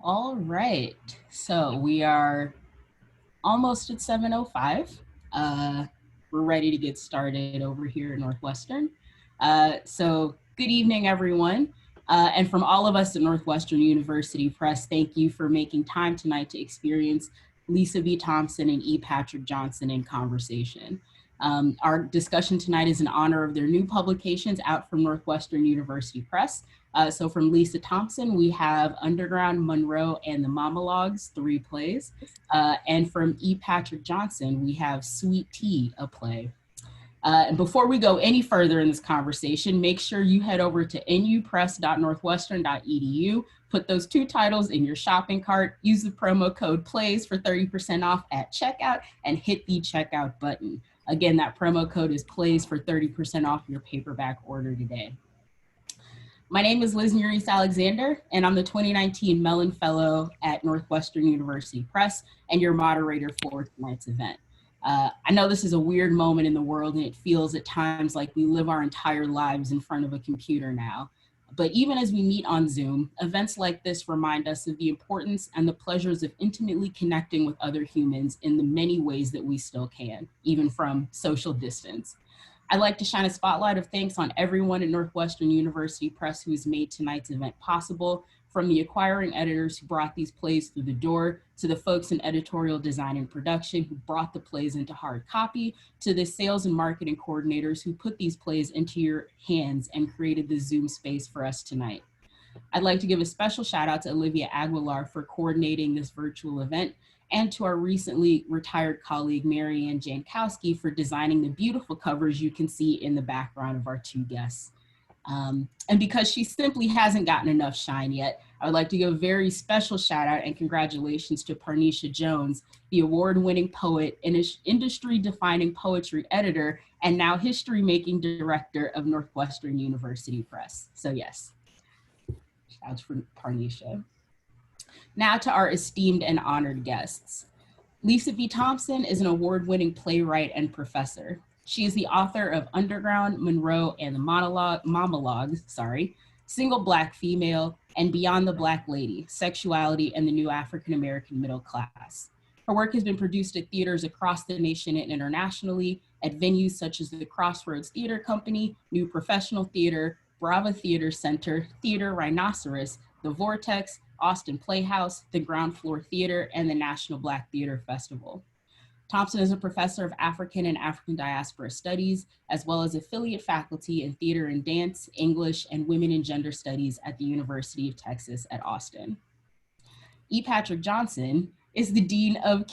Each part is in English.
All right, so we are almost at 7:05. We're ready to get started over here at Northwestern. So good evening, everyone. And from all of us at Northwestern University Press, thank you for making time tonight to experience Lisa V Thompson and E. Patrick Johnson in conversation. Our discussion tonight is in honor of their new publications out from Northwestern University Press. So from Lisa Thompson, we have Underground, Monroe, and the Mamalogues, 3 plays. And from E. Patrick Johnson, we have Sweet Tea, a play. And before we go any further in this conversation, make sure you head over to nupress.northwestern.edu, put those 2 titles in your shopping cart, use the promo code PLAYS for 30% off at checkout, and hit the checkout button. Again, that promo code is PLAYS for 30% off your paperback order today. My name is Liz Murice Alexander, and I'm the 2019 Mellon Fellow at Northwestern University Press and your moderator for tonight's event. I know this is a weird moment in the world, and it feels at times like we live our entire lives in front of a computer now. But even as we meet on Zoom, events like this remind us of the importance and the pleasures of intimately connecting with other humans in the many ways that we still can, even from social distance. I'd like to shine a spotlight of thanks on everyone at Northwestern University Press who has made tonight's event possible, from the acquiring editors who brought these plays through the door, to the folks in editorial design and production who brought the plays into hard copy, to the sales and marketing coordinators who put these plays into your hands and created the Zoom space for us tonight. I'd like to give a special shout out to Olivia Aguilar for coordinating this virtual event, and to our recently retired colleague, Marianne Jankowski, for designing the beautiful covers you can see in the background of our 2 guests. And because she simply hasn't gotten enough shine yet, I would like to give a very special shout out and congratulations to Parnisha Jones, the award-winning poet and industry-defining poetry editor, and now history-making director of Northwestern University Press. So yes, shout out for Parnisha. Now to our esteemed and honored guests. Lisa V. Thompson is an award-winning playwright and professor. She is the author of Underground, Monroe, and the Mamalogues, Single Black Female, and Beyond the Black Lady, Sexuality and the New African American Middle Class. Her work has been produced at theaters across the nation and internationally, at venues such as the Crossroads Theater Company, New Professional Theater, Brava Theater Center, Theater Rhinoceros, the Vortex, Austin Playhouse, the Ground Floor Theater, and the National Black Theater Festival. Thompson is a professor of African and African diaspora studies, as well as affiliate faculty in theater and dance, English, and women and gender studies at the University of Texas at Austin. E. Patrick Johnson is the Dean of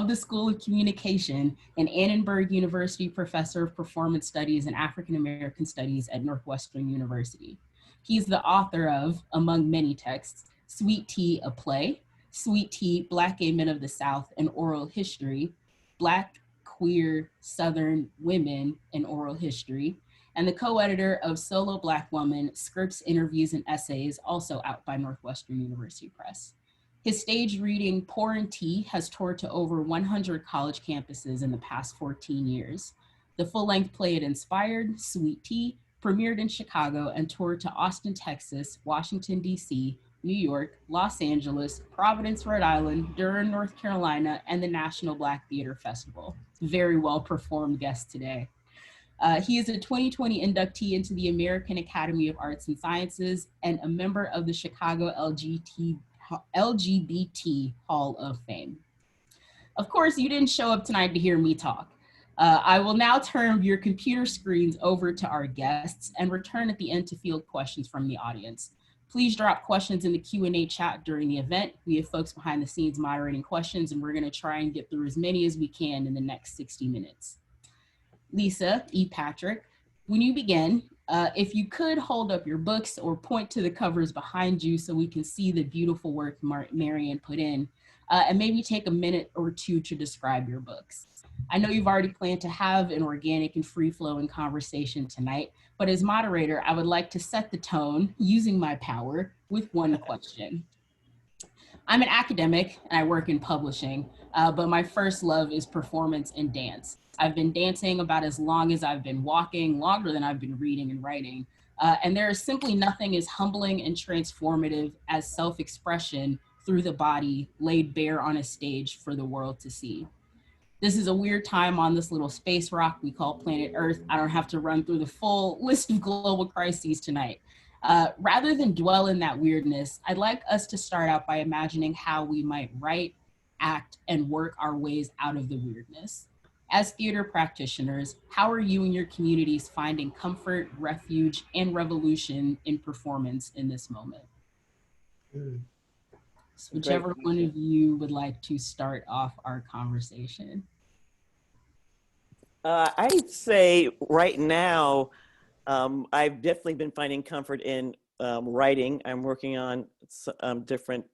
the School of Communication and Annenberg University Professor of Performance Studies and African American Studies at Northwestern University. He is the author of, among many texts, Sweet Tea, a Play, Sweet Tea, Black Gay Men of the South, and Oral History, Black, Queer, Southern Women, and Oral History, and the co-editor of Solo Black Woman, Scripts, Interviews, and Essays, also out by Northwestern University Press. His stage reading, Pourin' Tea, has toured to over 100 college campuses in the past 14 years. The full-length play it inspired, Sweet Tea, premiered in Chicago and toured to Austin, Texas, Washington, D.C., New York, Los Angeles, Providence, Rhode Island, Durham, North Carolina, and the National Black Theater Festival. Very well performed guest today. He is a 2020 inductee into the American Academy of Arts and Sciences and a member of the Chicago LGBT Hall of Fame. Of course, you didn't show up tonight to hear me talk. I will now turn your computer screens over to our guests and return at the end to field questions from the audience. Please drop questions in the Q&A chat during the event. We have folks behind the scenes moderating questions, and we're going to try and get through as many as we can in the next 60 minutes. Lisa, E. Patrick, when you begin, if you could hold up your books or point to the covers behind you so we can see the beautiful work Marianne put in, and maybe take a minute or 2 to describe your books. I know you've already planned to have an organic and free-flowing conversation tonight, but as moderator, I would like to set the tone using my power with one question. I'm an academic and I work in publishing, but my first love is performance and dance. I've been dancing about as long as I've been walking, longer than I've been reading and writing. And there is simply nothing as humbling and transformative as self-expression through the body, laid bare on a stage for the world to see. This is a weird time on this little space rock we call planet Earth. I don't have to run through the full list of global crises tonight. Rather than dwell in that weirdness, I'd like us to start out by imagining how we might write, act, and work our ways out of the weirdness. As theater practitioners, how are you and your communities finding comfort, refuge, and revolution in performance in this moment? So whichever one of you would like to start off our conversation. I'd say right now, I've definitely been finding comfort in writing. I'm working on some different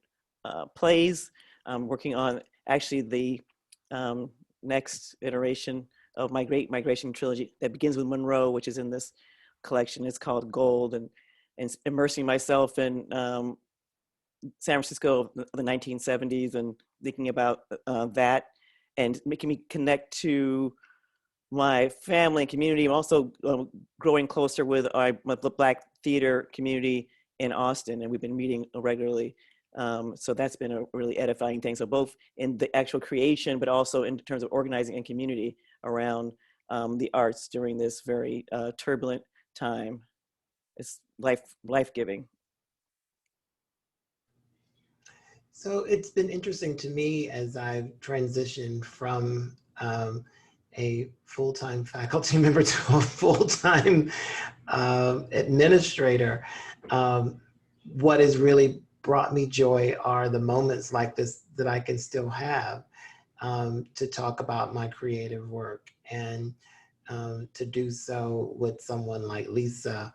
plays. I'm working on actually the next iteration of my Great Migration trilogy that begins with Monroe, which is in this collection. It's called Gold, and immersing myself in San Francisco of the 1970s and thinking about that and making me connect to my family and community. I'm also growing closer with the Black theater community in Austin, and we've been meeting regularly. So that's been a really edifying thing. So both in the actual creation, but also in terms of organizing and community around the arts during this very turbulent time. It's life-giving. So it's been interesting to me as I've transitioned from a full-time faculty member to a full-time administrator. What has really brought me joy are the moments like this that I can still have to talk about my creative work, and to do so with someone like Lisa,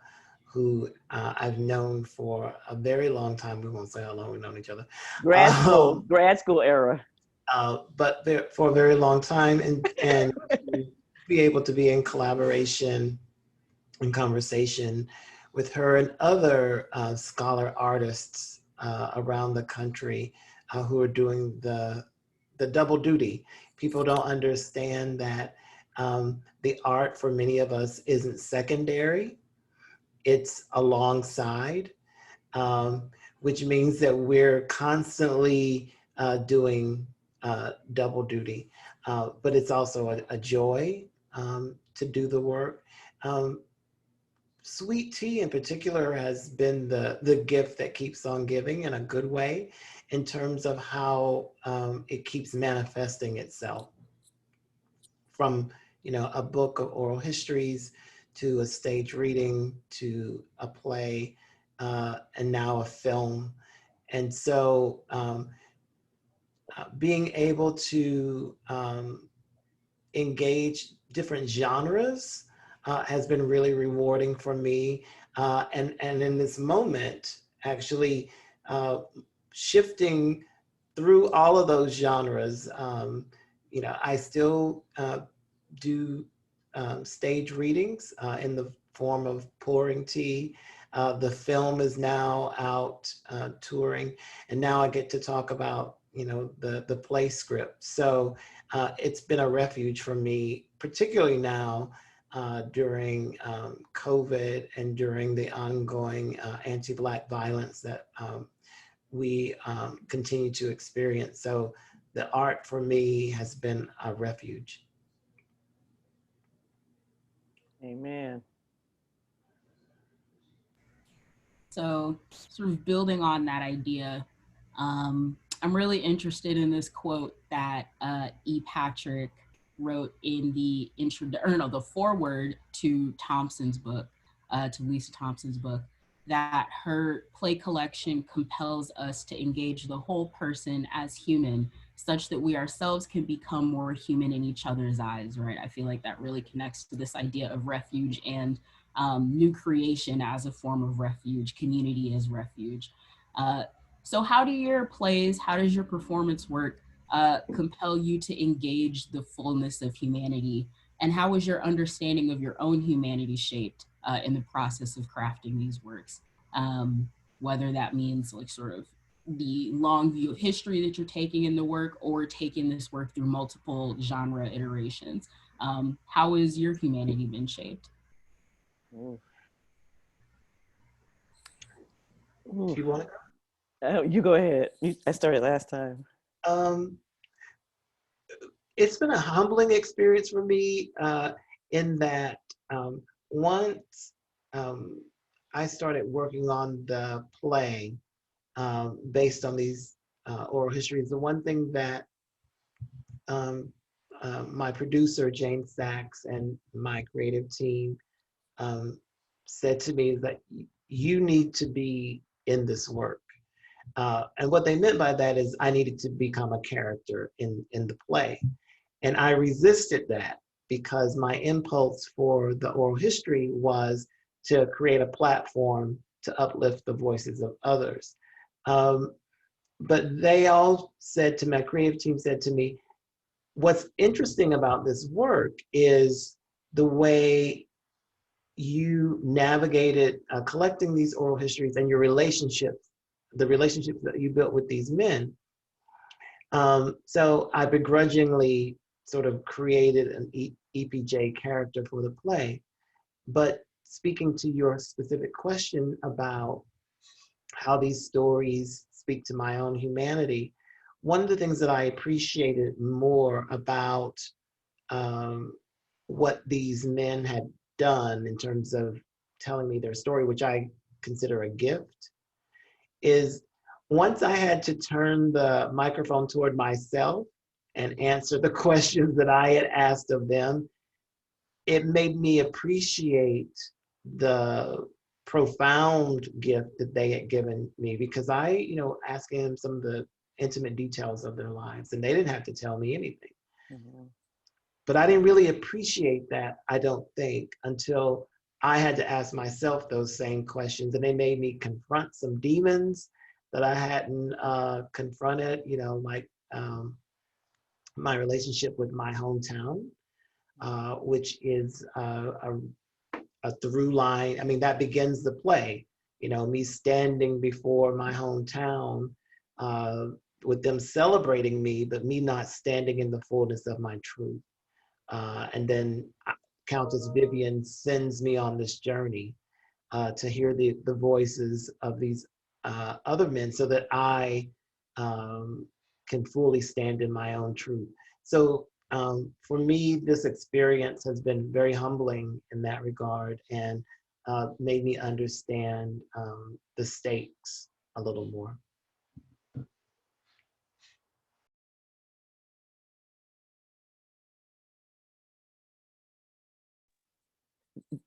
who I've known for a very long time. We won't say how long we've known each other. Grad school era. But for a very long time, and be able to be in collaboration and conversation with her and other scholar artists around the country who are doing the double duty. People don't understand that the art for many of us isn't secondary. It's alongside, which means that we're constantly doing double duty, but it's also a joy to do the work. Sweet tea in particular has been the gift that keeps on giving in a good way, in terms of how it keeps manifesting itself. From a book of oral histories to a stage reading to a play, and now a film. And so being able to engage different genres has been really rewarding for me. And in this moment, actually shifting through all of those genres, I still do stage readings in the form of pouring tea. The film is now out touring, and now I get to talk about the play script. So it's been a refuge for me, particularly now during COVID and during the ongoing anti-Black violence that we continue to experience. So the art for me has been a refuge. Amen. So sort of building on that idea, I'm really interested in this quote that E. Patrick wrote in the the foreword to Thompson's book, to Lisa Thompson's book, that her play collection compels us to engage the whole person as human, such that we ourselves can become more human in each other's eyes, right? I feel like that really connects to this idea of refuge and new creation as a form of refuge, community as refuge. So how do your plays, how does your performance work compel you to engage the fullness of humanity? And how was your understanding of your own humanity shaped in the process of crafting these works? Whether that means like sort of the long view of history that you're taking in the work, or taking this work through multiple genre iterations. How has your humanity been shaped? Do you want to go? Oh, you go ahead. I started last time. Um, it's been a humbling experience for me in that once I started working on the play based on these oral histories, the one thing that um, my producer, Jane Sachs, and my creative team um, said to me is that you need to be in this work. And what they meant by that is I needed to become a character in the play. And I resisted that because my impulse for the oral history was to create a platform to uplift the voices of others. Um, but they all said to my creative team said to me, what's interesting about this work is the way you navigated collecting these oral histories and your relationships, the relationships that you built with these men. So I begrudgingly sort of created an EPJ character for the play. But speaking to your specific question about how these stories speak to my own humanity, one of the things that I appreciated more about what these men had done in terms of telling me their story, which I consider a gift, is once I had to turn the microphone toward myself and answer the questions that I had asked of them, it made me appreciate the profound gift that they had given me, because I, asking them some of the intimate details of their lives, and they didn't have to tell me anything. Mm-hmm. But I didn't really appreciate that, I don't think, until I had to ask myself those same questions, and they made me confront some demons that I hadn't confronted, like my relationship with my hometown, which is a through line. I mean, that begins the play, me standing before my hometown with them celebrating me, but me not standing in the fullness of my truth. And then Countess Vivian sends me on this journey to hear the voices of these other men so that I can fully stand in my own truth. So for me, this experience has been very humbling in that regard, and made me understand the stakes a little more.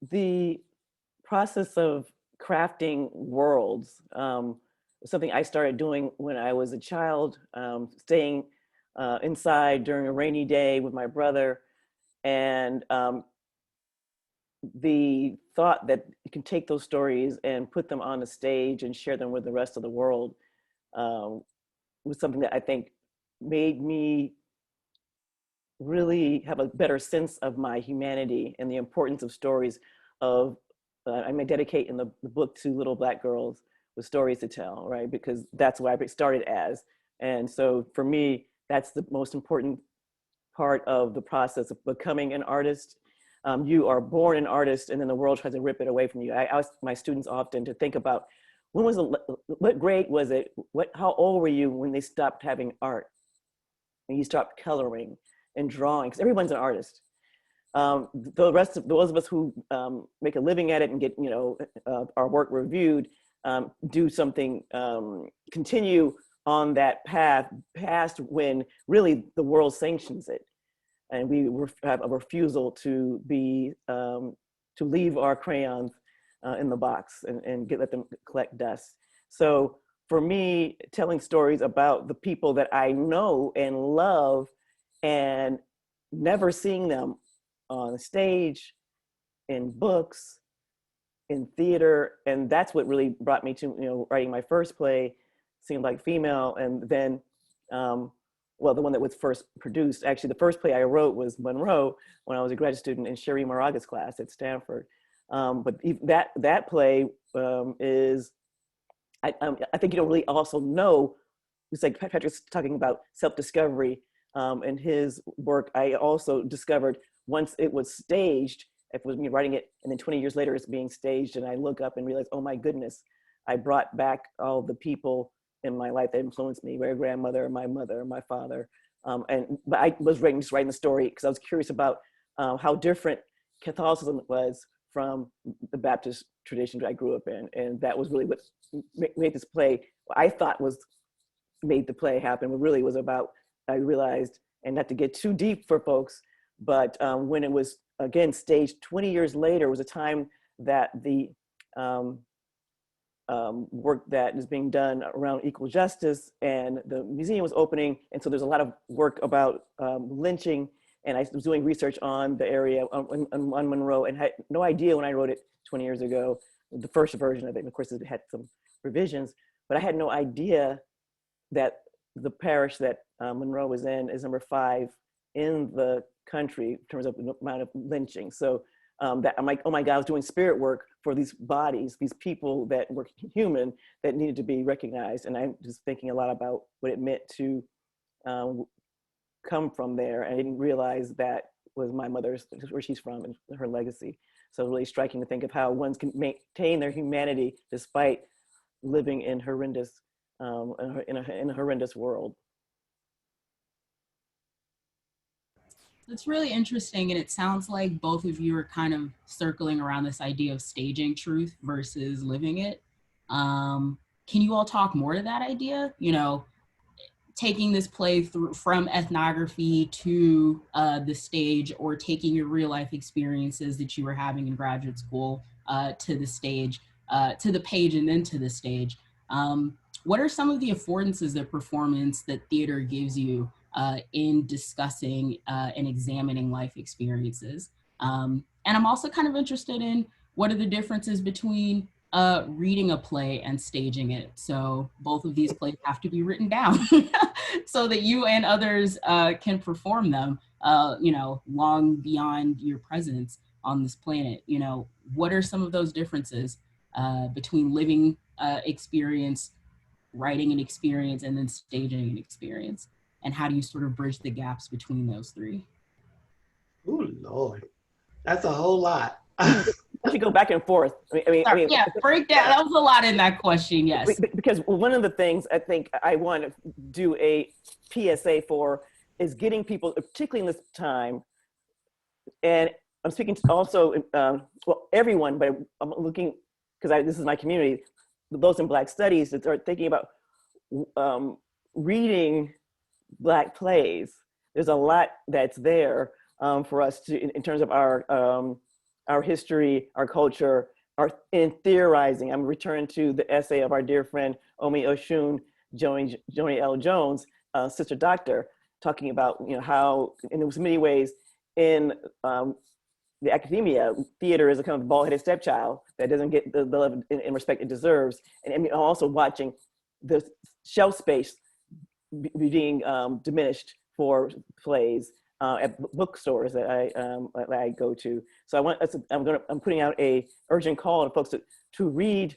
The process of crafting worlds was something I started doing when I was a child, staying inside during a rainy day with my brother. And the thought that you can take those stories and put them on a stage and share them with the rest of the world was something that I think made me really have a better sense of my humanity and the importance of stories of I may dedicate in the book to little Black girls with stories to tell, right? Because that's what I started as. And so for me, that's the most important part of the process of becoming an artist. You are born an artist, and then the world tries to rip it away from you. I ask my students often to think about what grade was it? How old were you when they stopped having art? And you stopped coloring and drawing, because everyone's an artist. The rest of those of us who make a living at it and get our work reviewed, do something, continue on that path past when really the world sanctions it, and we have a refusal to be to leave our crayons in the box and let them collect dust. So for me, telling stories about the people that I know and love and never seeing them on stage, in books, in theater, and that's what really brought me to writing my first play, Seemed Like Female, and then well, the one that was first produced. Actually, the first play I wrote was Monroe when I was a graduate student in Sherry Moraga's class at Stanford. But that play is, I think you don't really also know. It's like Patrick's talking about self-discovery in his work. I also discovered once it was staged, if it was me writing it, and then 20 years later it's being staged, and I look up and realize, oh my goodness, I brought back all the people in my life that influenced me, my grandmother, my mother, my father. But I was writing the story because I was curious about how different Catholicism was from the Baptist tradition that I grew up in. And that was really what made this play, I thought made the play happen, but really was about, I realized, and not to get too deep for folks, but when it was, again, staged 20 years later, was a time that the work that is being done around equal justice, and the museum was opening, and so there's a lot of work about lynching, and I was doing research on the area on Monroe, and had no idea when I wrote it 20 years ago, the first version of it, and of course it had some revisions, but I had no idea that the parish that Monroe was in is number 5 in the country in terms of the amount of lynching. So that I'm like, oh my God, I was doing spirit work for these bodies, these people that were human that needed to be recognized. And I'm just thinking a lot about what it meant to come from there. And I didn't realize that was my mother's, where she's from, and her legacy. So really striking to think of how one can maintain their humanity despite living in horrendous, in a horrendous world. It's really interesting, and it sounds like both of you are kind of circling around this idea of staging truth versus living it. Can you all talk more to that idea? You know, taking this play through from ethnography to the stage, or taking your real life experiences that you were having in graduate school to the stage, to the page, and then to the stage. What are some of the affordances that performance, that theater gives you in discussing and examining life experiences? And I'm also kind of interested in what are the differences between reading a play and staging it. So both of these plays have to be written down so that you and others can perform them, you know, long beyond your presence on this planet. You know, what are some of those differences between living experience, writing an experience, and then staging an experience? And how do you sort of bridge the gaps between those three? Oh, Lord. That's a whole lot. I should go back and forth. I mean, yeah, break down. That was a lot in that question, yes. Because one of the things I think I want to do a PSA for is getting people, particularly in this time, and I'm speaking to also, well, everyone, but I'm looking, because this is my community, those in Black studies that are thinking about reading Black plays. There's a lot that's there for us to, in terms of our history, our culture, in theorizing. I'm returning to the essay of our dear friend Omi Oshun, Joni L. Jones, Sister Doctor, talking about, you know, how in many ways in the academia, theater is a kind of bald-headed stepchild that doesn't get the love and respect it deserves. And I'm also watching the shelf space being diminished for plays at bookstores that I go to. So I'm putting out a urgent call to folks to read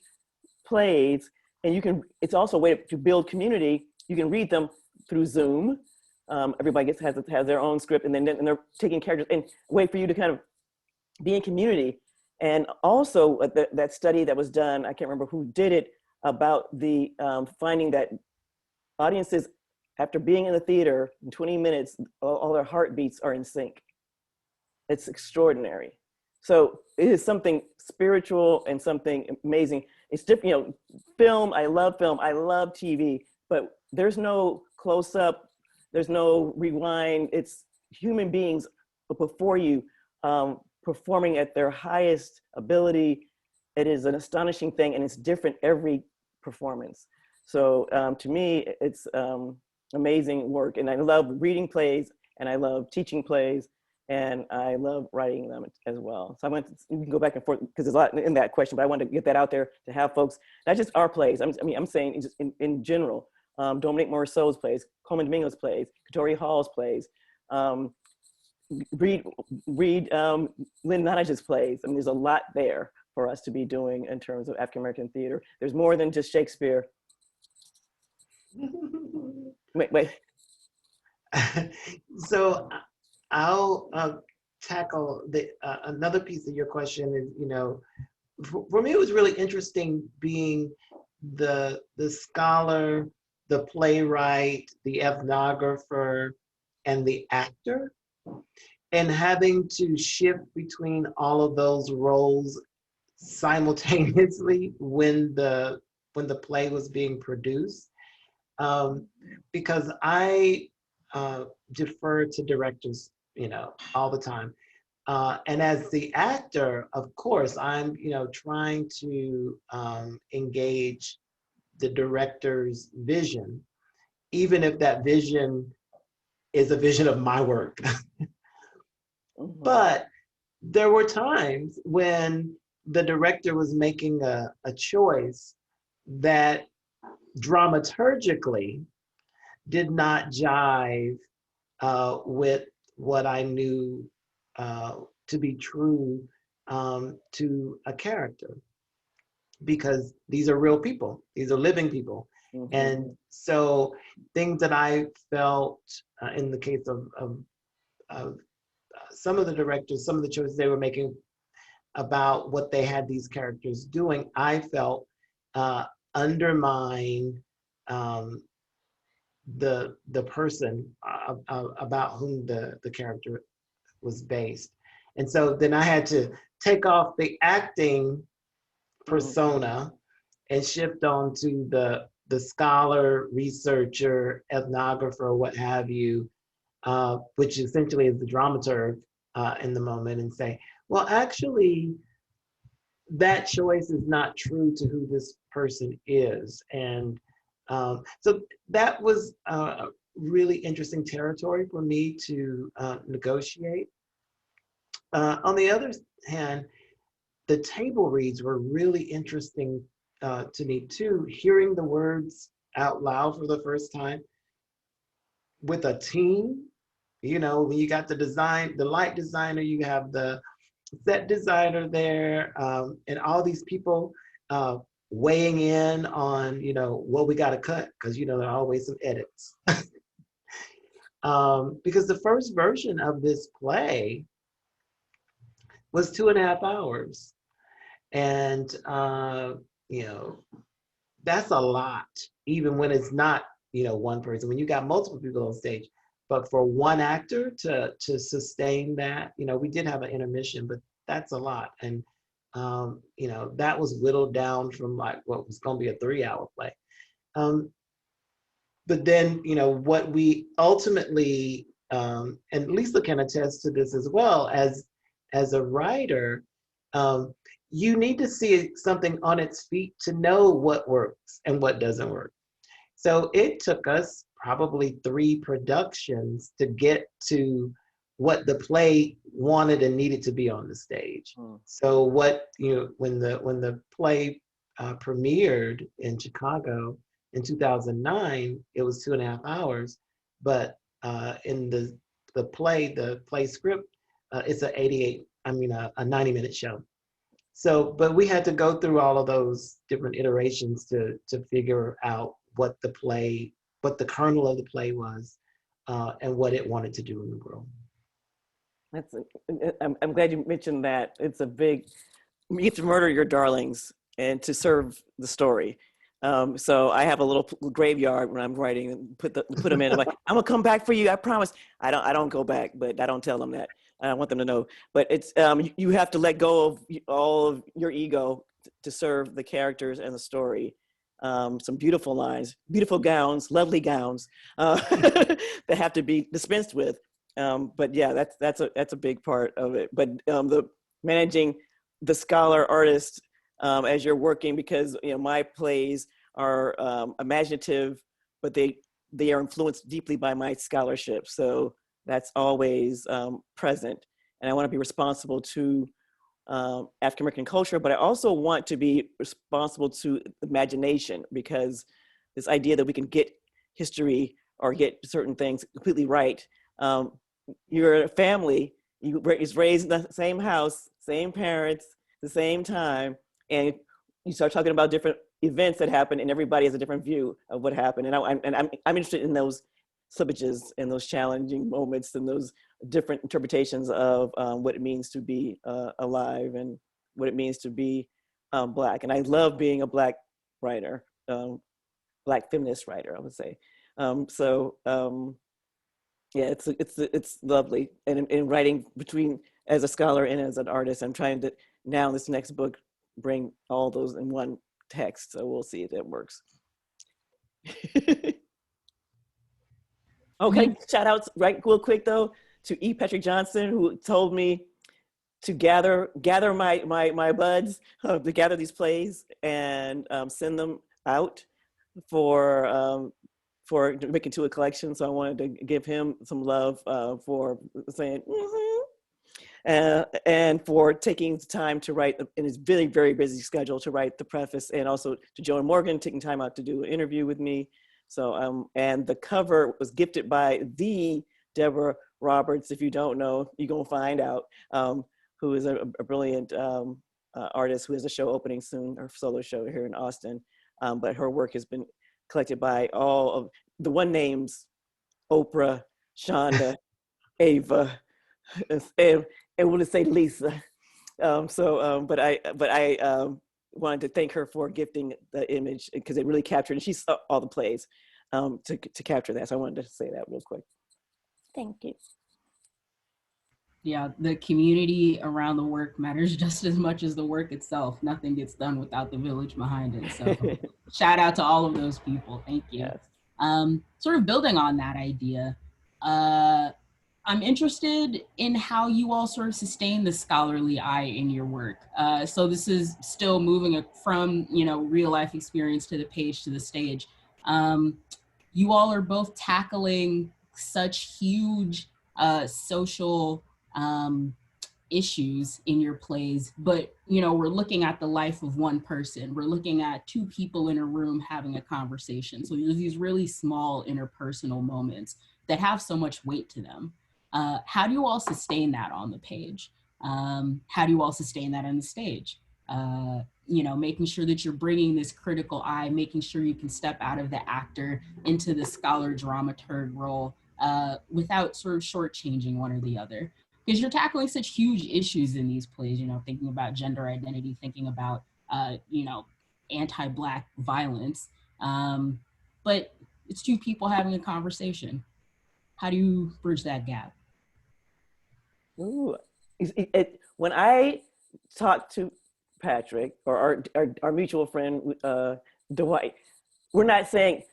plays, and you can. It's also a way to build community. You can read them through Zoom. Everybody has their own script, and they're taking characters, and a way for you to kind of be in community. And also that study that was done, I can't remember who did it, about the finding that audiences, after being in the theater in 20 minutes, all their heartbeats are in sync. It's extraordinary. So it is something spiritual and something amazing. It's different, you know, film, I love TV, but there's no close up, there's no rewind. It's human beings before you performing at their highest ability. It is an astonishing thing, and it's different every performance. So to me, it's amazing work, and I love reading plays, and I love teaching plays, and I love writing them as well. So you can go back and forth because there's a lot in that question, but I wanted to get that out there to have folks, not just our plays. I'm saying just in general, Dominique Morisseau's plays, Coleman Domingo's plays, Katori Hall's plays, read Lynn Nottage's plays. I mean, there's a lot there for us to be doing in terms of African American theater. There's more than just Shakespeare. Wait. So I'll tackle another piece of your question. Is, you know, for me, it was really interesting being the scholar, the playwright, the ethnographer, and the actor, and having to shift between all of those roles simultaneously when the play was being produced, because I defer to directors, all the time. And as the actor, of course, I'm, trying to engage the director's vision, even if that vision is a vision of my work. But there were times when the director was making a choice that dramaturgically did not jive with what I knew to be true to a character, because these are real people, these are living people. And so things that I felt in the case of some of the directors, some of the choices they were making about what they had these characters doing, I felt undermined the person about whom the character was based. And so then I had to take off the acting persona and shift on to the scholar, researcher, ethnographer, what have you, which essentially is the dramaturg in the moment, and say, well, actually, that choice is not true to who this person is. And so that was really interesting territory for me to negotiate. On the other hand, the table reads were really interesting to me too, hearing the words out loud for the first time with a team. When you got the light designer, you have the set designer there, and all these people weighing in on, what we got to cut, because, there are always some edits. Because the first version of this play was 2.5 hours. And, that's a lot, even when it's not, one person, when you got multiple people on stage. But for one actor to sustain that, we did have an intermission, but that's a lot. And, that was whittled down from like what was going to be a 3-hour play. But then, what we ultimately, and Lisa can attest to this as well, as a writer, you need to see something on its feet to know what works and what doesn't work. So it took us probably 3 productions to get to what the play wanted and needed to be on the stage. So what, when the play premiered in Chicago in 2009, it was 2.5 hours, but in the play script, it's a 90-minute show. So, but we had to go through all of those different iterations to figure out what the kernel of the play was, and what it wanted to do in the world. I'm glad you mentioned that. It's a big, you have to murder your darlings and to serve the story. So I have a little graveyard when I'm writing and put them in. I'm like, I'm gonna come back for you, I promise. I don't go back, but I don't tell them that. I want them to know. But it's you have to let go of all of your ego to serve the characters and the story. Some beautiful lines, beautiful gowns, lovely gowns that have to be dispensed with. But yeah, that's a big part of it. But the managing the scholar artist as you're working, because my plays are imaginative, but they are influenced deeply by my scholarship. So that's always present. And I want to be responsible to African American culture, but I also want to be responsible to imagination, because this idea that we can get history or get certain things completely right. Your family is raised in the same house, same parents, the same time, and you start talking about different events that happen, and everybody has a different view of what happened. And I'm interested in those slippages and those challenging moments and those different interpretations of what it means to be alive and what it means to be Black. And I love being a Black writer. Black feminist writer, I would say. Yeah, it's lovely. And in writing between as a scholar and as an artist, I'm trying to now in this next book bring all those in one text. So we'll see if that works. Okay, shout outs right real quick though to E. Patrick Johnson, who told me to gather my buds, to gather these plays and send them out for making to a collection. So I wanted to give him some love for saying and for taking time to write in his very, very busy schedule to write the preface, and also to Joan Morgan taking time out to do an interview with me. So and the cover was gifted by the Deborah Roberts. If you don't know, you're gonna find out. Who is a brilliant artist who has a show opening soon, her solo show here in Austin. But her work has been collected by all of the one names, Oprah, Shonda, Ava, and we'll just say Lisa. But I wanted to thank her for gifting the image because it really captured, and she saw all the plays to capture that. So I wanted to say that real quick. Thank you. Yeah, the community around the work matters just as much as the work itself. Nothing gets done without the village behind it. So shout out to all of those people. Thank you. Yes. Sort of building on that idea, I'm interested in how you all sort of sustain the scholarly eye in your work. So this is still moving from, real life experience to the page to the stage. You all are both tackling such huge social issues in your plays, but we're looking at the life of one person. We're looking at two people in a room having a conversation. So there's these really small interpersonal moments that have so much weight to them. How do you all sustain that on the page? How do you all sustain that on the stage? Making sure that you're bringing this critical eye, making sure you can step out of the actor into the scholar dramaturg role without sort of shortchanging one or the other. Because you're tackling such huge issues in these plays, thinking about gender identity, thinking about, anti-Black violence. But it's two people having a conversation. How do you bridge that gap? Ooh, when I talked to Patrick or our mutual friend, Dwight, we're not saying,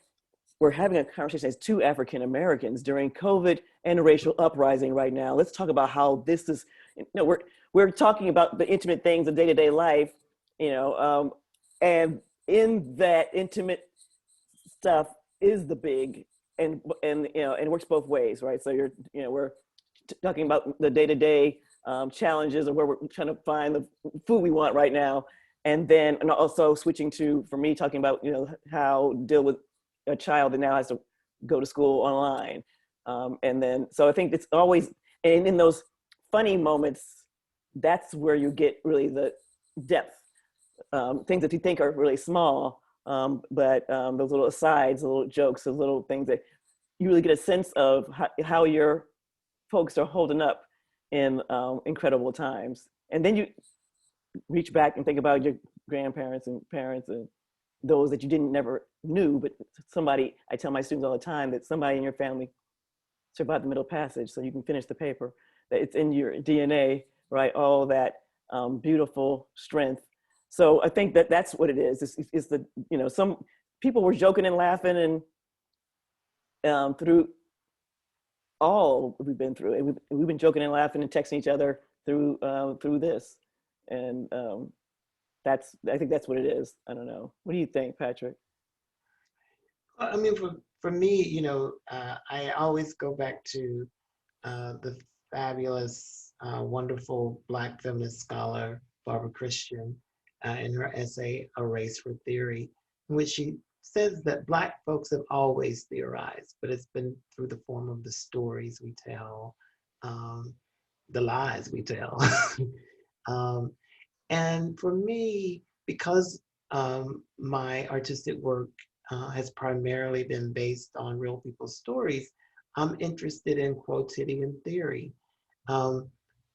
we're having a conversation as two African Americans during COVID and a racial uprising right now. Let's talk about how this is, we're talking about the intimate things of day-to-day life, and in that intimate stuff is the big, and it works both ways, right? So we're talking about the day-to-day challenges of where we're trying to find the food we want right now. And also switching to, for me, talking about, how deal with a child that now has to go to school online. So I think it's always, and in those funny moments, that's where you get really the depth. Things that you think are really small, but those little asides, little jokes, those little things that you really get a sense of how your folks are holding up in incredible times. And then you reach back and think about your grandparents and parents and those that you never knew, but somebody, I tell my students all the time that somebody in your family survived the Middle Passage, so you can finish the paper, that it's in your DNA, right? All that beautiful strength. So I think that's what it is. It's the, some people were joking and laughing and through all we've been through, and we've been joking and laughing and texting each other through this. And I think that's what it is. I don't know. What do you think, Patrick? I mean, for me, I always go back to the fabulous, wonderful Black feminist scholar, Barbara Christian, in her essay, A Race for Theory, in which she says that Black folks have always theorized, but it's been through the form of the stories we tell, the lies we tell. And for me, because my artistic work has primarily been based on real people's stories, I'm interested in quotidian theory.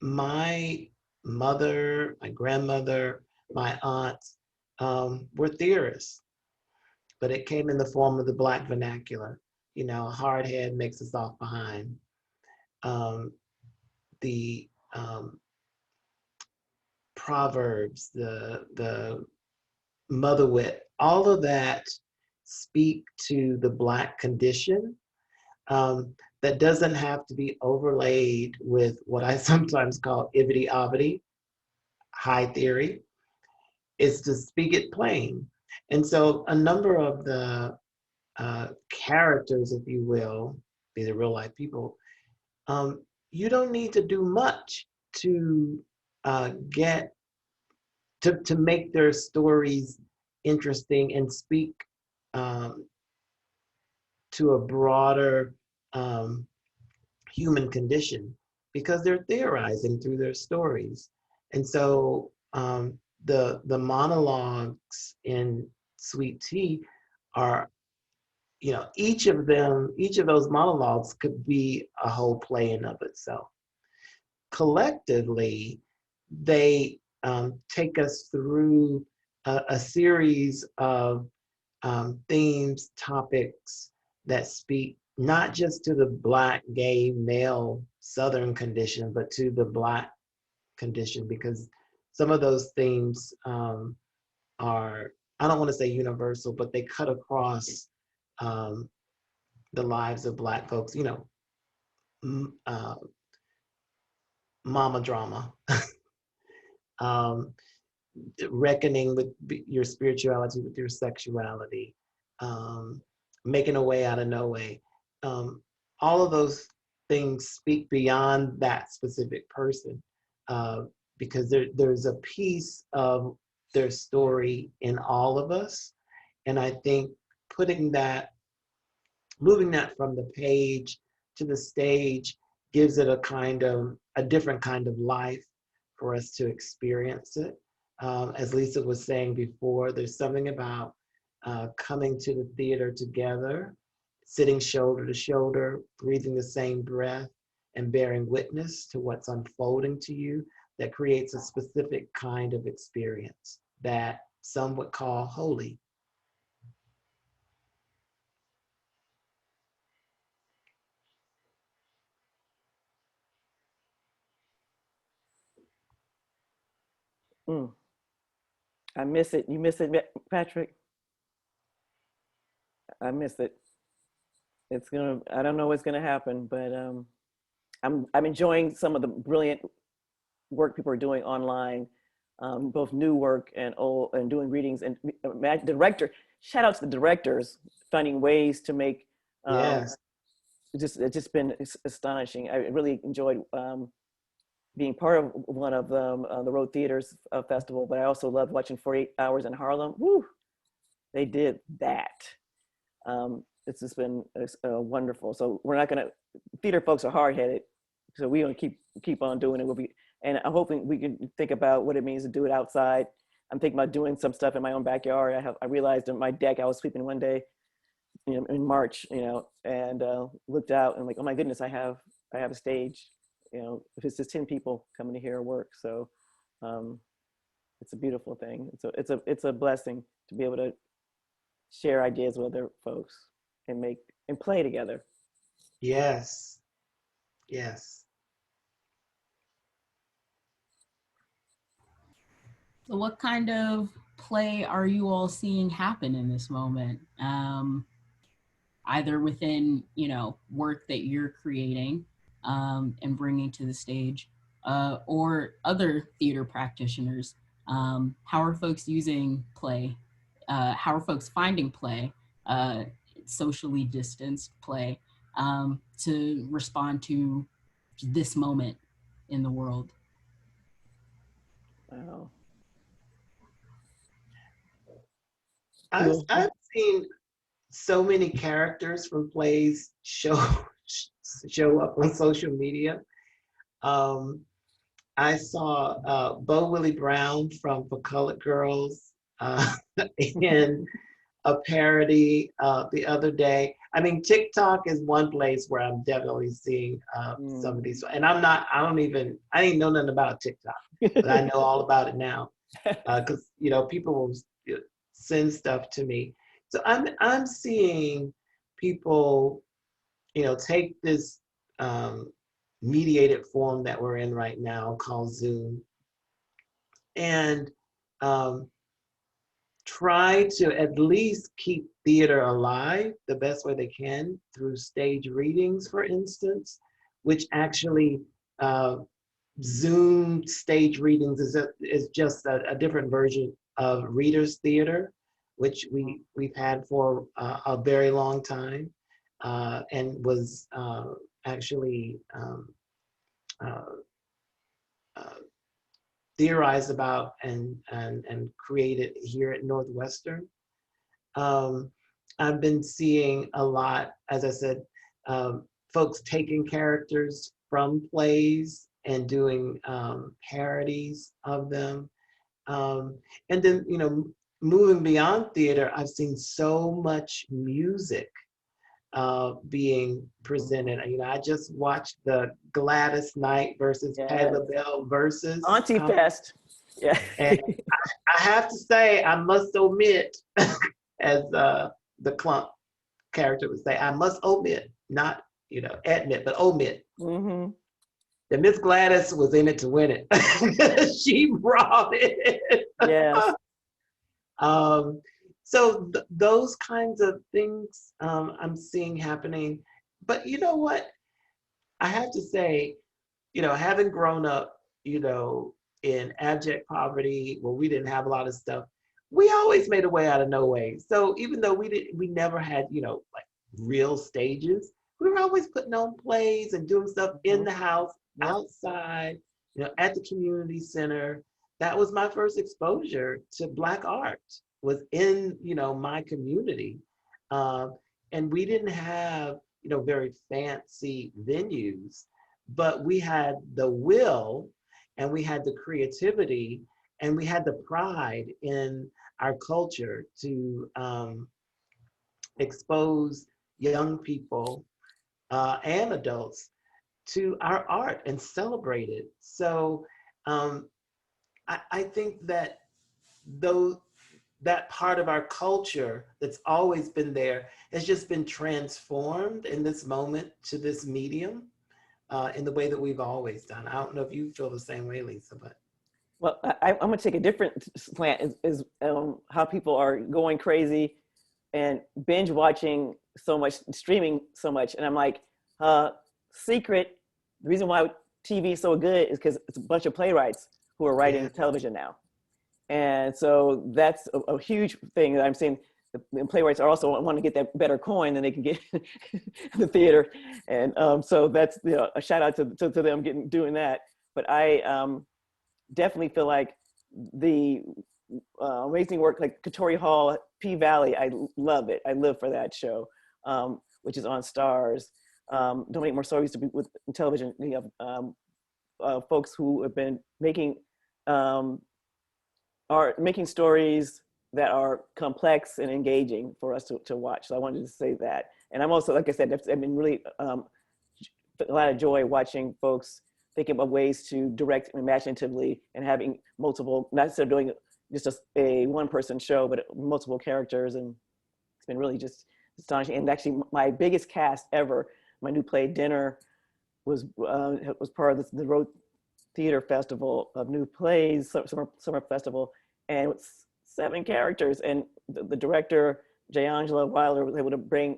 My mother, my grandmother, my aunts were theorists. but it came in the form of the Black vernacular. You know, hard head makes a soft behind. The proverbs, the mother wit, all of that speak to the Black condition. That doesn't have to be overlaid with what I sometimes call ibbity-obbity, high theory. It's to speak it plain. And so a number of the characters, if you will, these are real life people, you don't need to do much to get to make their stories interesting and speak to a broader human condition, because they're theorizing through their stories. And so the monologues in Sweet Tea are, you know, each of those monologues could be a whole play in of itself. Collectively, they take us through a series of themes, topics that speak not just to the Black, gay, male, Southern condition, but to the Black condition, because some of those themes are, I don't want to say universal, but they cut across the lives of Black folks, you know, mama drama, reckoning with your spirituality, with your sexuality, making a way out of no way. All of those things speak beyond that specific person, because there's a piece of their story in all of us. And I think moving that from the page to the stage gives it a different kind of life for us to experience it. As Lisa was saying before, there's something about coming to the theater together, sitting shoulder to shoulder, breathing the same breath, and bearing witness to what's unfolding to you, that creates a specific kind of experience that some would call holy. I miss it. You miss it, Patrick? I miss it. I don't know what's gonna happen, but I'm enjoying some of the brilliant work people are doing online, both new work and old, and doing readings. And shout out to the directors, finding ways to make, Yes. it's just been astonishing. I really enjoyed being part of one of them, the Road Theaters Festival, but I also loved watching 48 Hours in Harlem. Woo, they did that. It's just been wonderful. So we're not gonna, theater folks are hard-headed, so we're gonna keep on doing it. And I'm hoping we can think about what it means to do it outside. I'm thinking about doing some stuff in my own backyard. I realized in my deck, I was sweeping one day, you know, in March, you know, and looked out and like, oh my goodness, I have a stage. You know, if it's just 10 people coming to hear work, so it's a beautiful thing. It's a blessing to be able to share ideas with other folks and play together. Yes. Yes. So what kind of play are you all seeing happen in this moment? Either within, you know, work that you're creating and bringing to the stage, or other theater practitioners. How are folks using play? How are folks finding play, socially distanced play, to respond to this moment in the world? Wow. I've seen so many characters from plays show up on social media. I saw Bo Willie Brown from For Colored Girls in a parody the other day. I mean, TikTok is one place where I'm definitely seeing some of these. And I didn't know nothing about TikTok, but I know all about it now. Because, you know, people will send stuff to me. So I'm seeing people, take this mediated form that we're in right now called Zoom and try to at least keep theater alive the best way they can through stage readings, for instance, which actually Zoom stage readings is just a different version of readers theater, which we've had for a very long time, and was actually uh, theorized about and created here at Northwestern. I've been seeing a lot, as I said, folks taking characters from plays and doing parodies of them. And then, moving beyond theater, I've seen so much music being presented. I just watched the Gladys Knight versus Patti LaBelle versus Auntie Fest. Yeah. And I have to say, I must omit, as the Clump character would say, I must omit, not admit, but omit. Mm-hmm. That Miss Gladys was in it to win it. She brought it. Yes. So those kinds of things I'm seeing happening. But you know what? I have to say, having grown up, in abject poverty where we didn't have a lot of stuff, we always made a way out of no way. So even though we never had, like real stages, we were always putting on plays and doing stuff in the house, outside, at the community center. That was my first exposure to Black art, was in, my community. And we didn't have, very fancy venues, but we had the will and we had the creativity and we had the pride in our culture to expose young people and adults to our art and celebrate it. So I think that though that part of our culture that's always been there has just been transformed in this moment to this medium in the way that we've always done. I don't know if you feel the same way, Lisa, but. Well, I'm going to take a different slant, is how people are going crazy and binge watching so much, streaming so much. And I'm like, secret, the reason why TV is so good is because it's a bunch of playwrights who are writing television now. And so that's a huge thing that I'm seeing. The playwrights are also want to get that better coin than they can get in the theater. And so that's a shout out to them doing that. But I definitely feel like the amazing work like Katori Hall, P-Valley, I love it. I live for that show, which is on Stars. Dominique Morceau used to be with television. You have folks who have been making stories that are complex and engaging for us to watch. So I wanted to say that. And I'm also, like I said, I've been really a lot of joy watching folks thinking of ways to direct imaginatively and having multiple, not instead of doing just a one-person show, but multiple characters. And it's been really just astonishing. And actually my biggest cast ever, my new play Dinner, was part of the Road Theater Festival of New Plays, summer festival. And it's 7 characters. And the director, J. Angela Wilder, was able to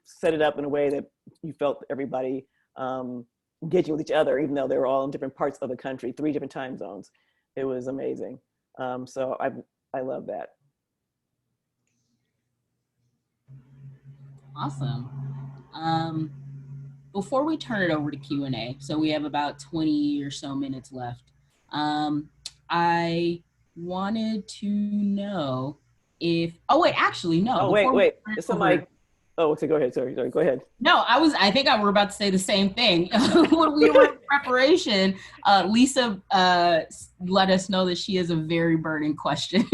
set it up in a way that you felt everybody engaging with each other, even though they were all in different parts of the country, 3 different time zones. It was amazing. So I love that. Awesome. Before we turn it over to Q&A, so we have about 20 or so minutes left. I wanted to know if, actually, no. Oh, wait. Somebody. Oh, so go ahead. Sorry, go ahead. No, I think we were about to say the same thing. When we were in preparation, Lisa let us know that she has a very burning question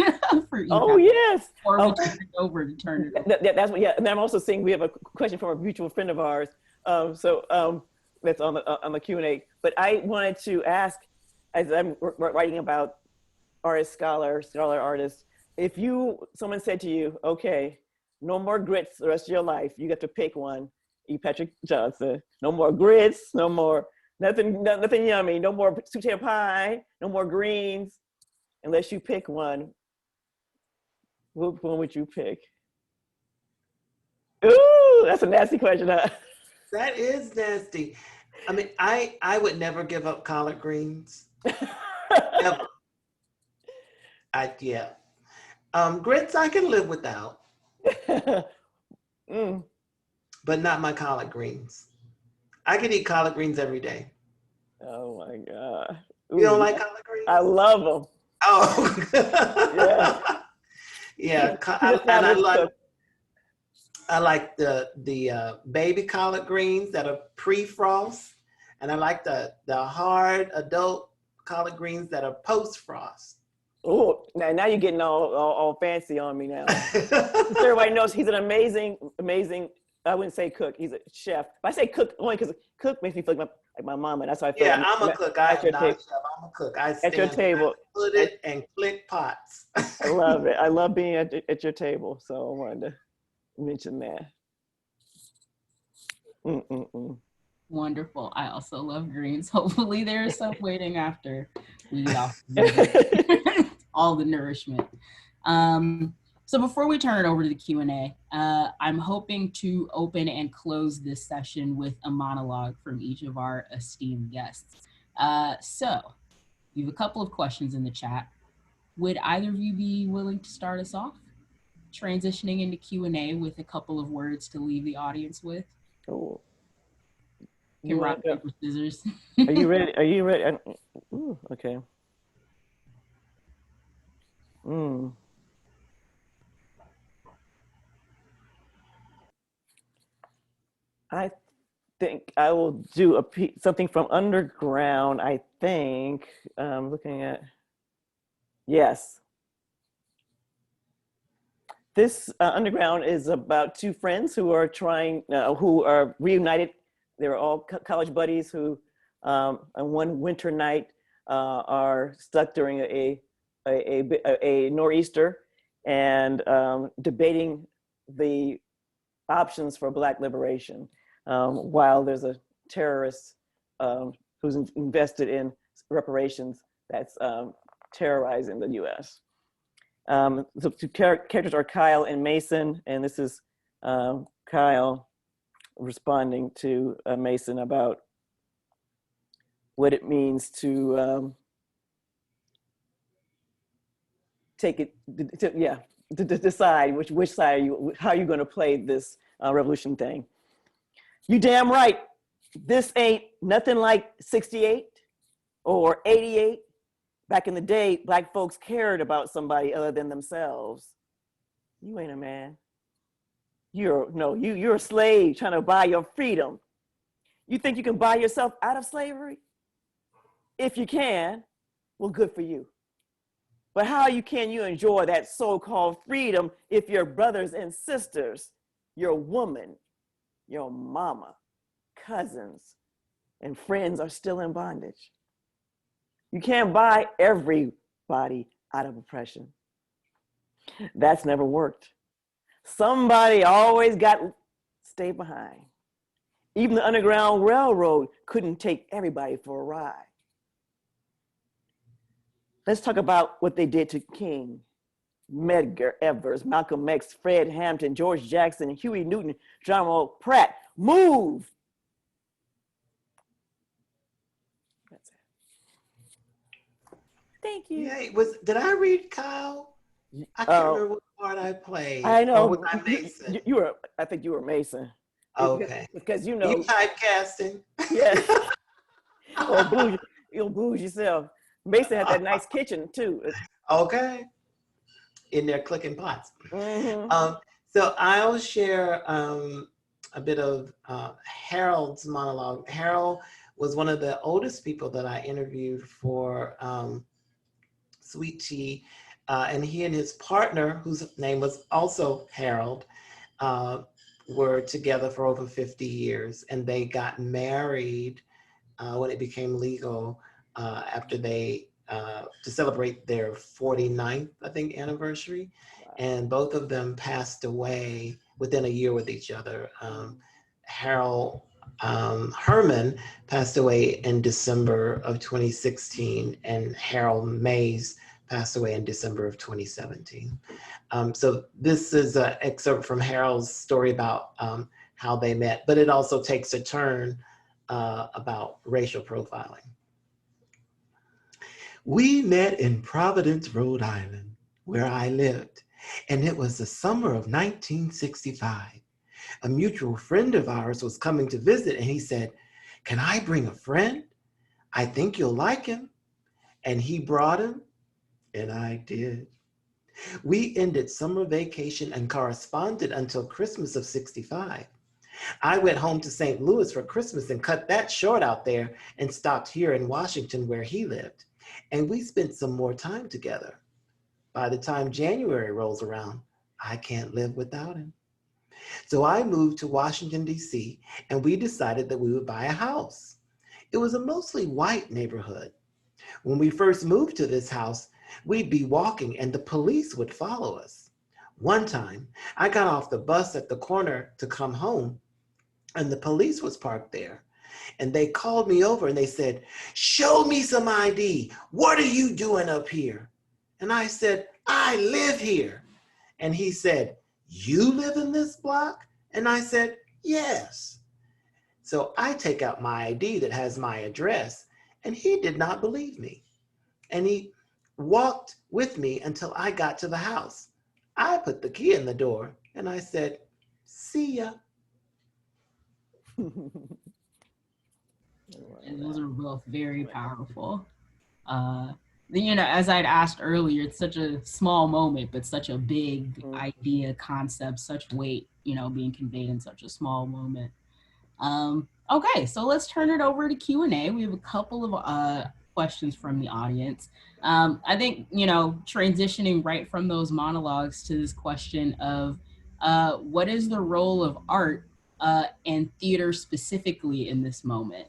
for you. Oh, yes. Or we turn it over to turn it over. That's what, yeah. And I'm also seeing we have a question from a mutual friend of ours. So that's on the Q&A. But I wanted to ask, as I'm writing about artist, scholar artist, if someone said to you, okay, no more grits the rest of your life, you got to pick one, E. Patrick Johnson, no more grits, no more, nothing yummy, no more sweet potato pie, no more greens, unless you pick one, what one would you pick? Ooh, that's a nasty question, huh? That is nasty. I mean, I would never give up collard greens. Ever. Yeah. Grits I can live without, Mm. but not my collard greens. I can eat collard greens every day. Oh my God. You don't Ooh, like collard greens? I love them. Oh. Yeah. Yeah. I like the baby collard greens that are pre-frost, and I like the hard adult collard greens that are post-frost. Oh, now you're getting all fancy on me now. Everybody knows he's an amazing, I wouldn't say cook, he's a chef. But I say cook only because cook makes me feel like my mama. That's why I feel yeah, I'm a cook. I'm not a chef. I'm a cook. I stand at your table, put it and click pots. I love it. I love being at your table. So I wanted to mention that. Wonderful. I also love greens. Hopefully there's some waiting after we get off all the nourishment. So before we turn it over to the Q&A, I'm hoping to open and close this session with a monologue from each of our esteemed guests. So we have a couple of questions in the chat. Would either of you be willing to start us off? Transitioning into Q&A with a couple of words to leave the audience with. Oh. Can rock, paper, scissors. Are you ready? Are you ready? Ooh, okay. I think I will do something from underground. I think looking at, yes. This underground is about two friends who are who are reunited. They're all college buddies who on one winter night are stuck during a nor'easter and debating the options for Black liberation while there's a terrorist who's invested in reparations that's terrorizing the US. So two characters are Kyle and Mason, and this is Kyle responding to Mason about what it means to decide which side how you're going to play this revolution thing. You damn right. This ain't nothing like 68 or 88. Back in the day, Black folks cared about somebody other than themselves. You ain't a man. You're a slave trying to buy your freedom. You think you can buy yourself out of slavery? If you can, well, good for you. But how can you enjoy that so-called freedom if your brothers and sisters, your woman, your mama, cousins, and friends are still in bondage? You can't buy everybody out of oppression. That's never worked. Somebody always got stay behind. Even the Underground Railroad couldn't take everybody for a ride. Let's talk about what they did to King, Medgar Evers, Malcolm X, Fred Hampton, George Jackson, Huey Newton, John Pratt. Move! That's it. Thank you. Yeah, did I read Kyle? I can't remember what part I played. I know. Or was I Mason? I think you were Mason. Okay. Because you typecasting. Yes. You'll booze yourself. Mason had that nice kitchen too. Okay. In there clicking pots. Mm-hmm. So I'll share a bit of Harold's monologue. Harold was one of the oldest people that I interviewed for Sweet Tea. And he and his partner, whose name was also Harold, were together for over 50 years. And they got married when it became legal after they to celebrate their 49th, I think, anniversary. Wow. And both of them passed away within a year with each other. Harold Herman passed away in December of 2016, and Harold Mays passed away in December of 2017. So this is an excerpt from Harold's story about how they met, but it also takes a turn about racial profiling. We met in Providence, Rhode Island, where I lived, and it was the summer of 1965. A mutual friend of ours was coming to visit, and he said, "Can I bring a friend? I think you'll like him." And he brought him, and I did. We ended summer vacation and corresponded until Christmas of '65. I went home to St. Louis for Christmas and cut that short out there and stopped here in Washington where he lived. And we spent some more time together. By the time January rolls around, I can't live without him. So I moved to Washington, D.C., and we decided that we would buy a house. It was a mostly white neighborhood. When we first moved to this house, we'd be walking and the police would follow us. One time, I got off the bus at the corner to come home, and the police was parked there. And they called me over and they said, "Show me some ID. What are you doing up here?" And I said, "I live here." And he said, "You live in this block?" And I said, "Yes." So I take out my ID that has my address, and he did not believe me. And he walked with me until I got to the house. I put the key in the door and I said, "See ya." And those are both very powerful. As I'd asked earlier, it's such a small moment, but such a big idea, concept, such weight, being conveyed in such a small moment. Okay, so let's turn it over to Q&A. We have a couple of questions from the audience. I think, transitioning right from those monologues to this question of what is the role of art and theater specifically in this moment?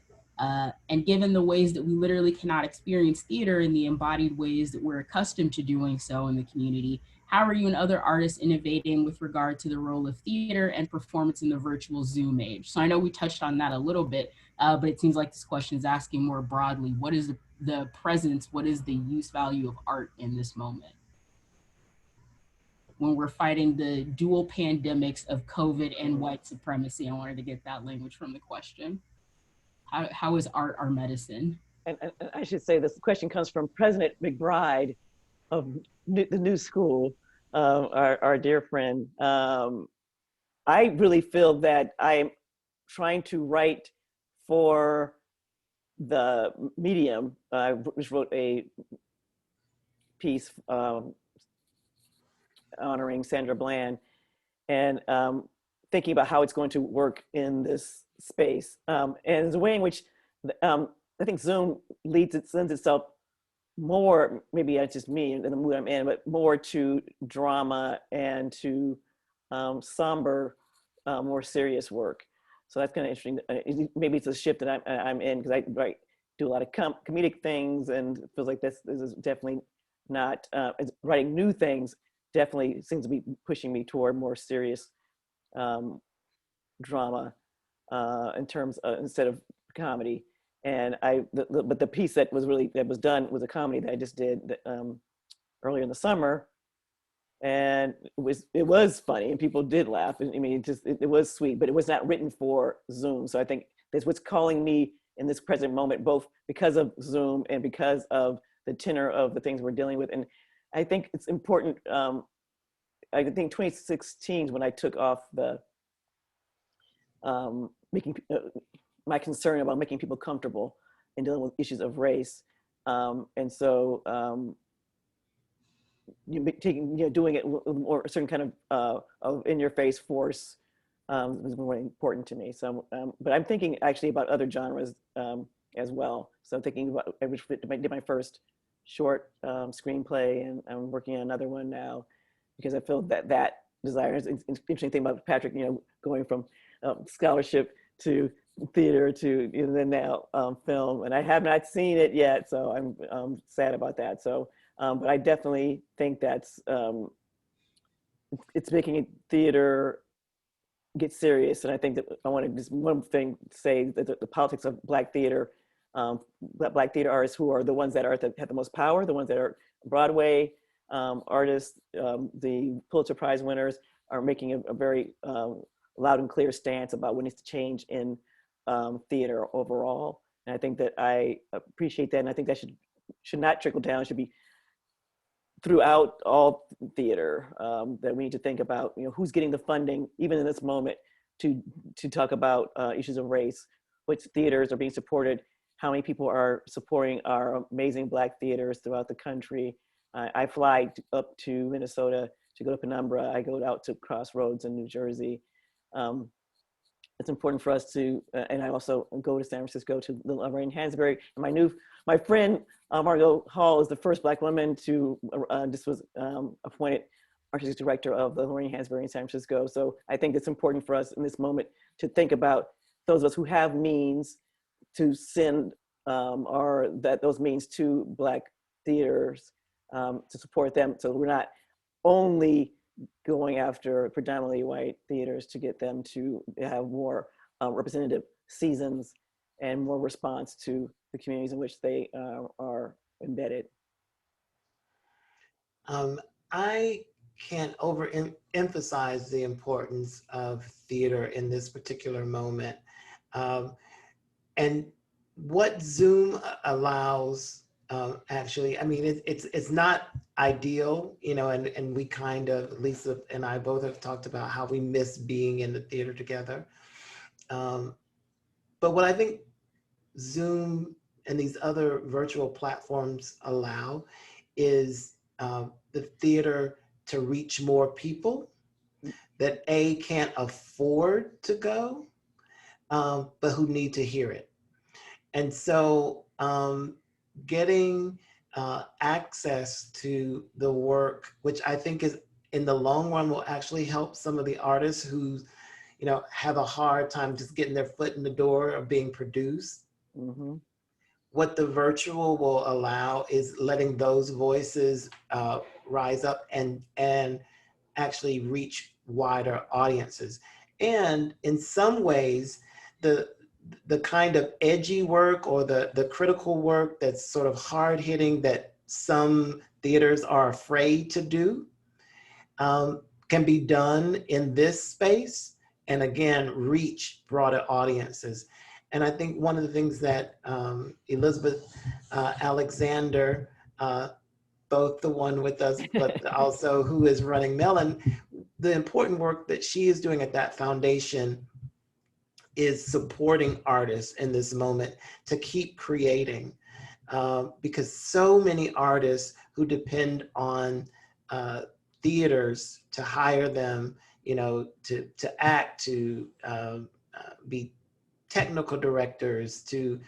And given the ways that we literally cannot experience theater in the embodied ways that we're accustomed to doing so in the community, how are you and other artists innovating with regard to the role of theater and performance in the virtual Zoom age? So I know we touched on that a little bit, but it seems like this question is asking more broadly, what is the presence, what is the use value of art in this moment? When we're fighting the dual pandemics of COVID and white supremacy, I wanted to get that language from the question. How is art our medicine? And I should say this question comes from President McBride of the New School, our dear friend. I really feel that I'm trying to write for the medium. I just wrote a piece honoring Sandra Bland, and thinking about how it's going to work in this space. And there's a way in which I think Zoom lends itself more, maybe it's just me and the mood I'm in, but more to drama and to somber, more serious work. So that's kind of interesting. Maybe it's a shift that I'm in, because I do a lot of comedic things, and it feels like this is definitely not, writing new things definitely seems to be pushing me toward more serious drama in terms of, instead of comedy. And but the piece that was done was a comedy that I just did earlier in the summer, and it was funny and people did laugh. I mean, it was sweet, but it was not written for Zoom. So I think that's what's calling me in this present moment, both because of Zoom and because of the tenor of the things we're dealing with. And I think it's important. I think 2016 is when I took off the my concern about making people comfortable in dealing with issues of race, and so doing it with more a certain kind of in-your-face force was more important to me. So, but I'm thinking actually about other genres as well. So I'm thinking about, I did my first short screenplay, and I'm working on another one now, because I feel that desire is an interesting thing about Patrick, going from scholarship to theater to the now film, and I have not seen it yet, so I'm sad about that. So, but I definitely think that's it's making theater get serious, and I think that I want to just one thing say that the politics of Black theater, Black theater artists who are the ones that have the most power, the ones that are Broadway artists, the Pulitzer Prize winners are making a very loud and clear stance about what needs to change in theater overall. And I think that I appreciate that, and I think that should not trickle down, should be throughout all theater, that we need to think about, who's getting the funding, even in this moment, to talk about issues of race, which theaters are being supported, how many people are supporting our amazing Black theaters throughout the country. I fly up to Minnesota to go to Penumbra. I go out to Crossroads in New Jersey. It's important for us to, and I also go to San Francisco to the Lorraine Hansberry. And my friend Margot Hall is the first Black woman to just was appointed artistic director of the Lorraine Hansberry in San Francisco. So I think it's important for us in this moment to think about those of us who have means to send those means to Black theaters to support them. So we're not only going after predominantly white theaters to get them to have more representative seasons and more response to the communities in which they are embedded. I can't overemphasize the importance of theater in this particular moment. And what Zoom allows, actually, I mean, it's not ideal, and we kind of, Lisa and I both have talked about how we miss being in the theater together. But what I think Zoom and these other virtual platforms allow is the theater to reach more people that can't afford to go, but who need to hear it. And so getting access to the work, which I think is in the long run will actually help some of the artists who, have a hard time just getting their foot in the door of being produced. Mm-hmm. What the virtual will allow is letting those voices rise up and actually reach wider audiences. And in some ways, the kind of edgy work or the critical work that's sort of hard hitting that some theaters are afraid to do can be done in this space, and again, reach broader audiences. And I think one of the things that Elizabeth Alexander, both the one with us, but also who is running Mellon, the important work that she is doing at that foundation is supporting artists in this moment to keep creating, because so many artists who depend on theaters to hire them, to act, to be technical directors, to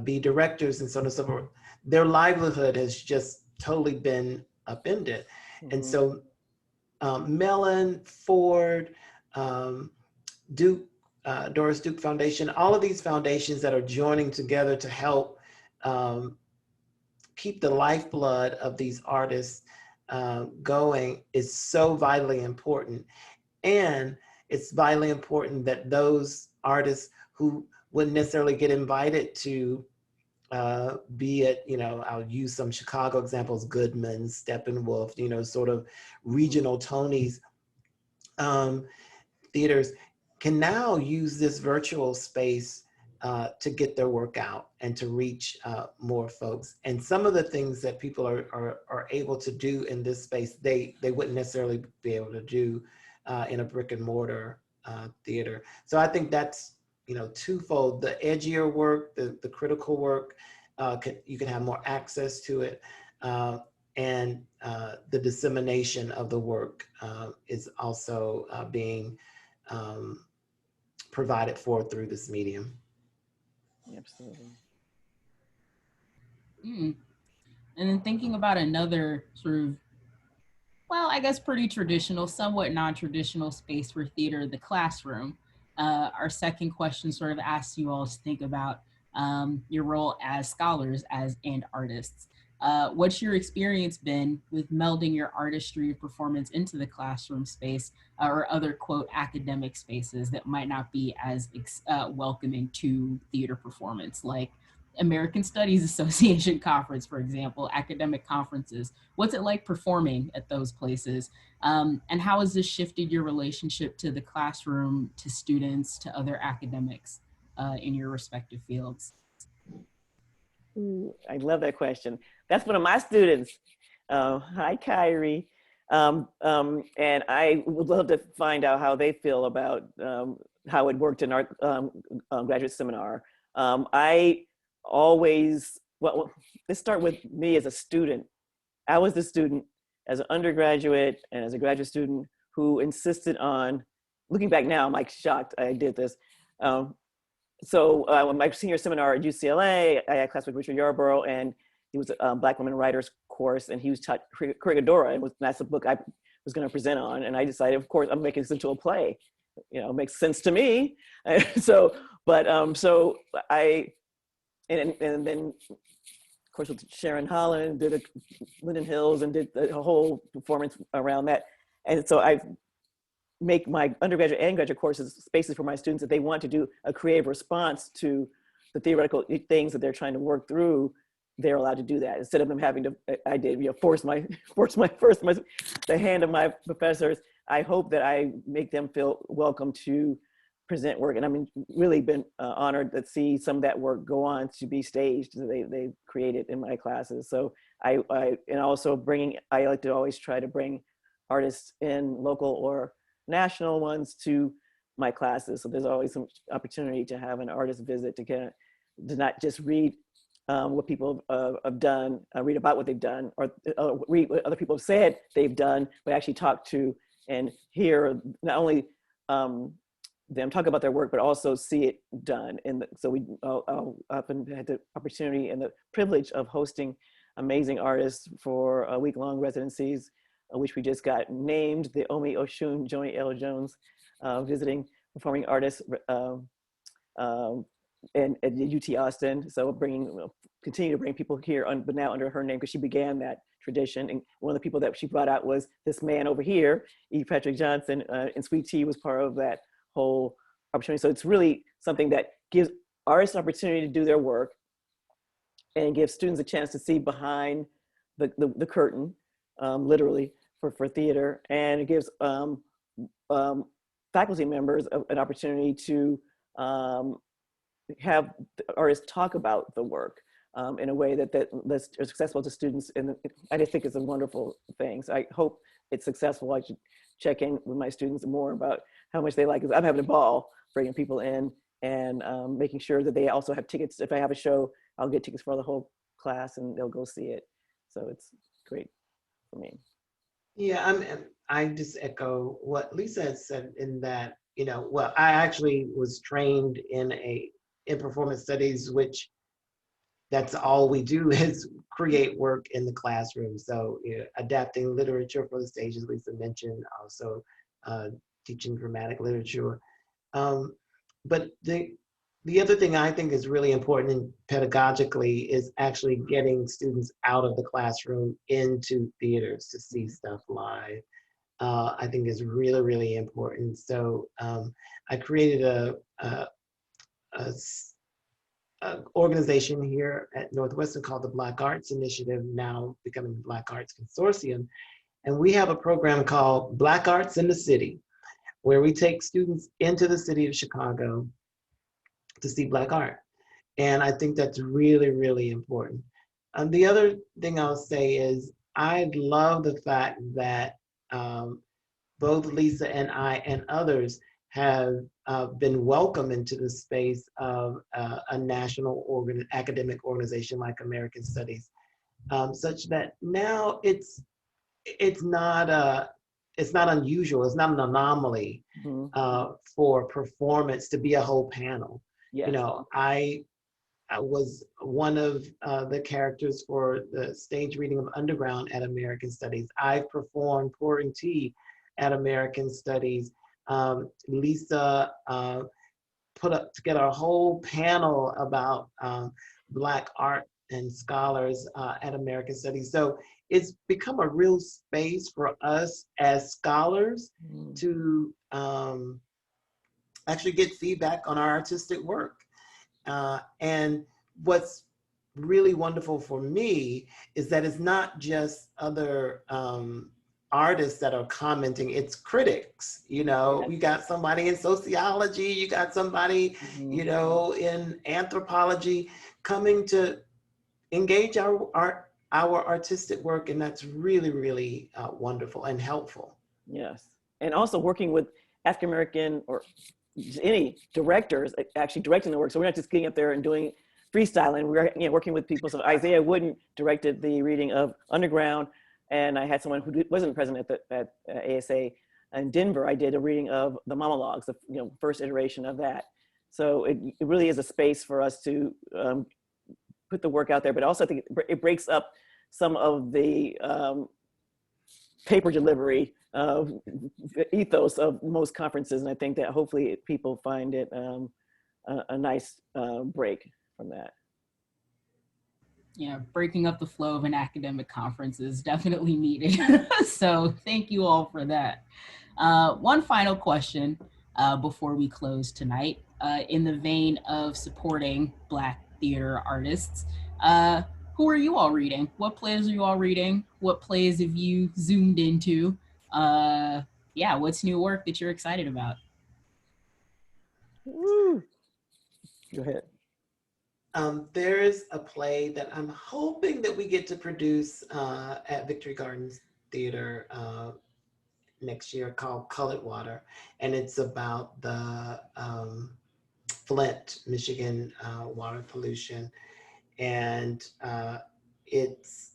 be directors and so on and so forth, their livelihood has just totally been upended. Mm-hmm. And so Mellon, Ford, Doris Duke Foundation, all of these foundations that are joining together to help keep the lifeblood of these artists going is so vitally important. And it's vitally important that those artists who wouldn't necessarily get invited to be at, I'll use some Chicago examples, Goodman, Steppenwolf, sort of regional Tonys theaters, can now use this virtual space to get their work out and to reach more folks. And some of the things that people are able to do in this space, they wouldn't necessarily be able to do in a brick and mortar theater. So I think that's, twofold: the edgier work, the critical work, you can have more access to it, and the dissemination of the work is also being provided for through this medium. Absolutely. And then thinking about another sort of, well, I guess pretty traditional, somewhat non-traditional space for theater, the classroom. Our second question sort of asks you all to think about your role as scholars and artists. What's your experience been with melding your artistry of performance into the classroom space or other, quote, academic spaces that might not be as welcoming to theater performance, like American Studies Association conference, for example, academic conferences? What's it like performing at those places? And how has this shifted your relationship to the classroom, to students, to other academics in your respective fields? Ooh, I love that question. That's one of my students. Hi, Kyrie. And I would love to find out how they feel about how it worked in our graduate seminar. I always, well, let's start with me as a student. I was the student as an undergraduate and as a graduate student who insisted on, looking back now, I'm like shocked I did this. So my senior seminar at UCLA, I had a class with Richard Yarborough, and he was a Black women writers course, and he was taught Corregidora, and that's the book I was going to present on. And I decided, of course, I'm making this into a play. You know, it makes sense to me. So I, and then of course with Sharon Holland, did a Linden Hills, and did a whole performance around that. And so I make my undergraduate and graduate courses spaces for my students that they want to do a creative response to the theoretical things that they're trying to work through. They're allowed to do that instead of them having to. I did, force the hand of my professors. I hope that I make them feel welcome to present work, and I've really been honored to see some of that work go on to be staged. They created in my classes. So I and also bringing. I like to always try to bring artists in, local or national ones, to my classes. So there's always some opportunity to have an artist visit to not just read what people have done, read about what they've done, or read what other people have said they've done, but actually talk to and hear not only them talk about their work, but also see it done. And so we often had the opportunity and the privilege of hosting amazing artists for week-long residencies, which we just got named the Omi Oshun Joni L. Jones visiting performing artist at UT Austin. So continue to bring people here, but now under her name, because she began that tradition. And one of the people that she brought out was this man over here, E. Patrick Johnson, and Sweet Tea was part of that whole opportunity. So it's really something that gives artists an opportunity to do their work and gives students a chance to see behind the curtain, literally, for theater. And it gives faculty members an opportunity to have artists talk about the work in a way that's accessible to students. And I just think it's a wonderful thing. So I hope it's successful. I should check in with my students more about how much they like it. I'm having a ball bringing people in and making sure that they also have tickets. If I have a show, I'll get tickets for the whole class and they'll go see it. So it's great for me. Yeah, I just echo what Lisa had said in that, well, I actually was trained in performance studies, which that's all we do is create work in the classroom. So adapting literature for the stage, as Lisa mentioned, also teaching dramatic literature. But the other thing I think is really important pedagogically is actually getting students out of the classroom into theaters to see stuff live. I think is really, really important. So I created a organization here at Northwestern called the Black Arts Initiative, now becoming the Black Arts Consortium. And we have a program called Black Arts in the City, where we take students into the city of Chicago to see Black art. And I think that's really, really important. The other thing I'll say is I love the fact that both Lisa and I and others have been welcomed into the space of a national academic organization like American Studies, such that now it's not unusual, it's not an anomaly for performance to be a whole panel. Yes. I was one of the characters for the stage reading of Underground at American Studies. I've performed Pouring Tea at American Studies. Lisa put up together a whole panel about Black art and scholars at American Studies. So it's become a real space for us as scholars to actually get feedback on our artistic work. And what's really wonderful for me is that it's not just other artists that are commenting, it's critics. You know, you got somebody in sociology, you got somebody, you know, in anthropology coming to engage our artistic work, and that's really, really wonderful and helpful. Yes, and also working with African American or any directors actually directing the work. So we're not just getting up there and doing freestyling. We're working with people. So Isaiah Wooden directed the reading of Underground, and I had someone who wasn't present at ASA in Denver. I did a reading of the Mamalogues, the first iteration of that. So it really is a space for us to put the work out there, but also I think it breaks up some of the paper delivery ethos of most conferences, and I think that hopefully people find it a nice break from that. Yeah, breaking up the flow of an academic conference is definitely needed. So thank you all for that. One final question before we close tonight, in the vein of supporting Black theater artists. Who are you all reading? What plays are you all reading? What plays have you zoomed into? Yeah, what's new work that you're excited about? Woo. Go ahead. There is a play that I'm hoping that we get to produce at Victory Gardens Theater next year called Colored Water. And it's about the Flint, Michigan water pollution. And it's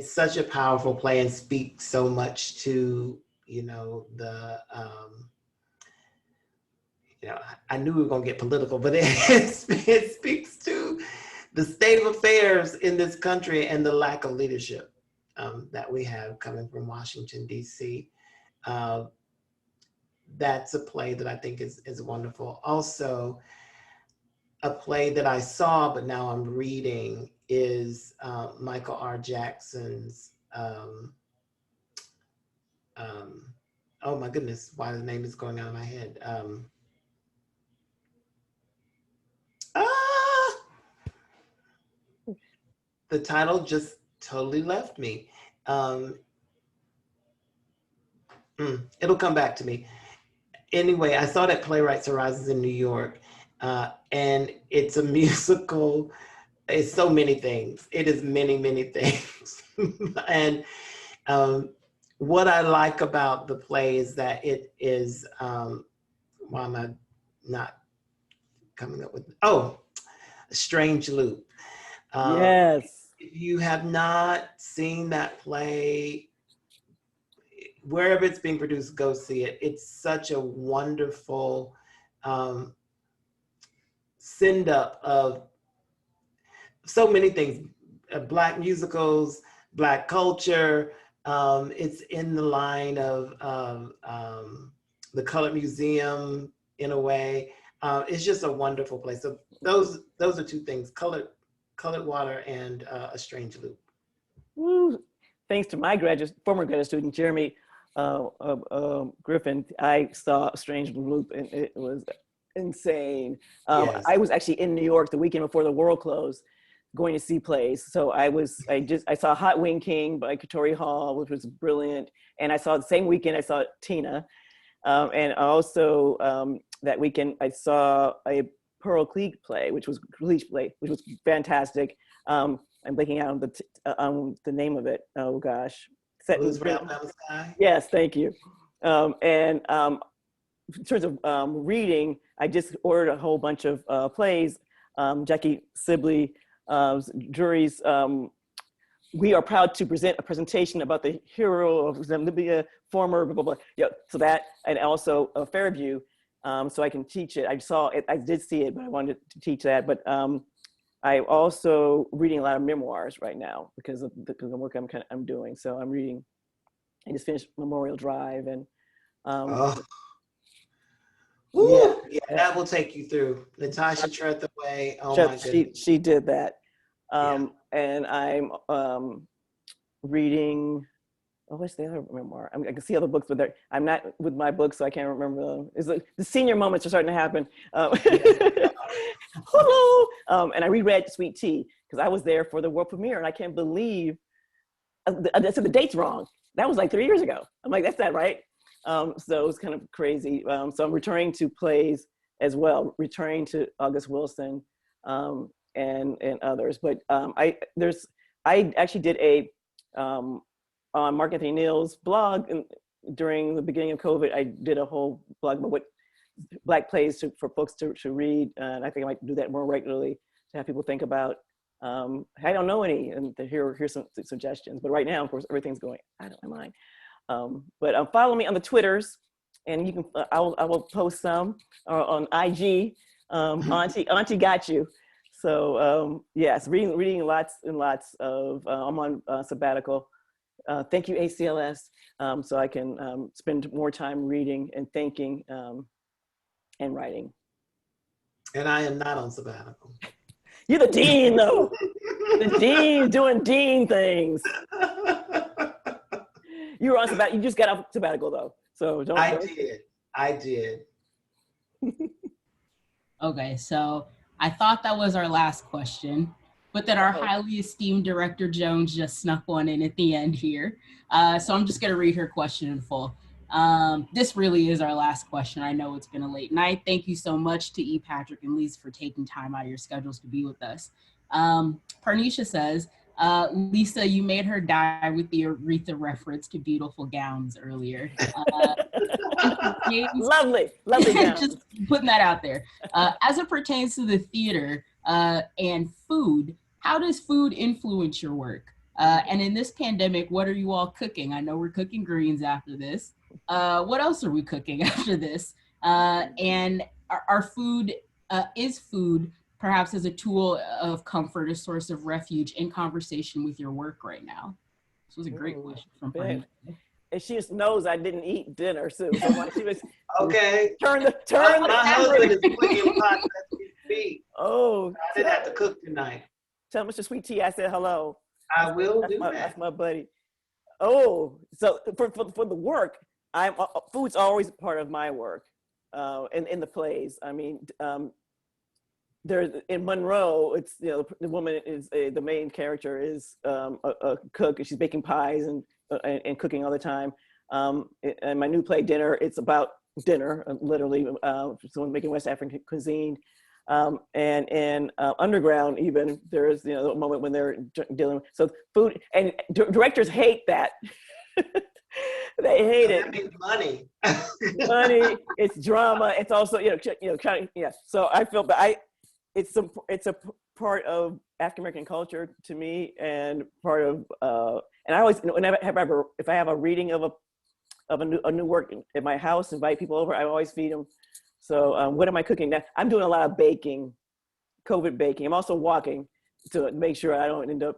such a powerful play and speaks so much to, the, I knew we were gonna get political, but it speaks to the state of affairs in this country and the lack of leadership that we have coming from Washington, D.C. That's a play that I think is wonderful. Also, a play that I saw, but now I'm reading is Michael R. Jackson's, oh my goodness, why the name is going out of my head. The title just totally left me. It'll come back to me. Anyway, I saw that Playwrights Horizons in New York, and it's a musical. It's so many things. It is many, many things. And what I like about the play is that it is, why am I not coming up with, a Strange Loop. Yes. If you have not seen that play, wherever it's being produced, go see it. It's such a wonderful send up of so many things, Black musicals, Black culture. It's in the line of the Colored Museum in a way. It's just a wonderful place. So those are two things, Colored Water and A Strange Loop. Woo. Thanks to my former graduate student, Jeremy Griffin, I saw A Strange Loop and it was insane. Yes. I was actually in New York the weekend before the world closed, going to see plays. So I saw Hot Wing King by Katori Hall, which was brilliant. And I saw the same weekend, I saw Tina. And also that weekend, I saw a Pearl Cleage play, which was fantastic. I'm blanking out on the name of it. Oh gosh. Blues Round Down the Sky? Yes, thank you. And in terms of reading, I just ordered a whole bunch of plays. Jackie Sibley, jury's We Are Proud to Present a Presentation about the Hero of Namibia, former blah, blah, blah. Yeah, so that, and also Fairview, so I can teach it. I did see it, but I wanted to teach that. But I'm also reading a lot of memoirs right now because of the work I'm doing. So I'm reading, I just finished Memorial Drive, and Oh, Yeah, yeah, that will take you through. Natasha Trethewey. Oh my goodness. she did that. Yeah. And I'm reading. Oh, what's the other memoir? I can see other books, but I'm not with my books, so I can't remember them. The senior moments are starting to happen. Hello. And I reread Sweet Tea because I was there for the world premiere, and I can't believe I said the date's wrong. That was like 3 years ago. I'm like, that's not right. So it was kind of crazy. So I'm returning to plays as well, returning to August Wilson and others. But I actually did a on Mark Anthony Neal's blog, and during the beginning of COVID, I did a whole blog about what Black plays for folks to read, and I think I might do that more regularly to have people think about. I don't know any, and here's some suggestions. But right now, of course, everything's going out of my mind. But follow me on the Twitters, and you can. I will post some on IG. Auntie got you. So yes, reading lots and lots of. I'm on sabbatical. Thank you, ACLS, so I can spend more time reading and thinking and writing. And I am not on sabbatical. You're the dean, though. The dean doing dean things. You were on sabbatical. You just got off sabbatical, though. So don't. I did. Okay, so I thought that was our last question, but then our highly esteemed Director Jones just snuck one in at the end here. So I'm just gonna read her question in full. This really is our last question. I know it's been a late night. Thank you so much to E. Patrick and Lisa for taking time out of your schedules to be with us. Parnisha says, Lisa, you made her die with the Aretha reference to beautiful gowns earlier. Lovely gowns. Just putting that out there. As it pertains to the theater and food, how does food influence your work? And in this pandemic, what are you all cooking? I know we're cooking greens after this. What else are we cooking after this? And our food, is food perhaps as a tool of comfort, a source of refuge in conversation with your work right now? This was a great question from Brian. And she just knows I didn't eat dinner, so she was okay. Turn the my husband is cooking pot as we speak. Oh, I didn't have to cook tonight. Tell Mr. Sweet Tea I said hello. I will do that. That's my buddy. Oh, so for the work, food's always part of my work, in the plays. I mean, there's in Monroe, it's the woman is the main character is a cook, and she's baking pies and cooking all the time. And my new play Dinner, it's about dinner, literally, someone making West African cuisine. And in Underground, even there's a moment when they're dealing with food, and directors hate that. They hate it. I mean, money. Money. It's drama. It's also yeah. So I feel, but it's a part of African American culture to me, and part of and I always, if I have a reading of a new work at my house, invite people over, I always feed them. So what am I cooking now? I'm doing a lot of baking, COVID baking. I'm also walking to make sure I don't end up,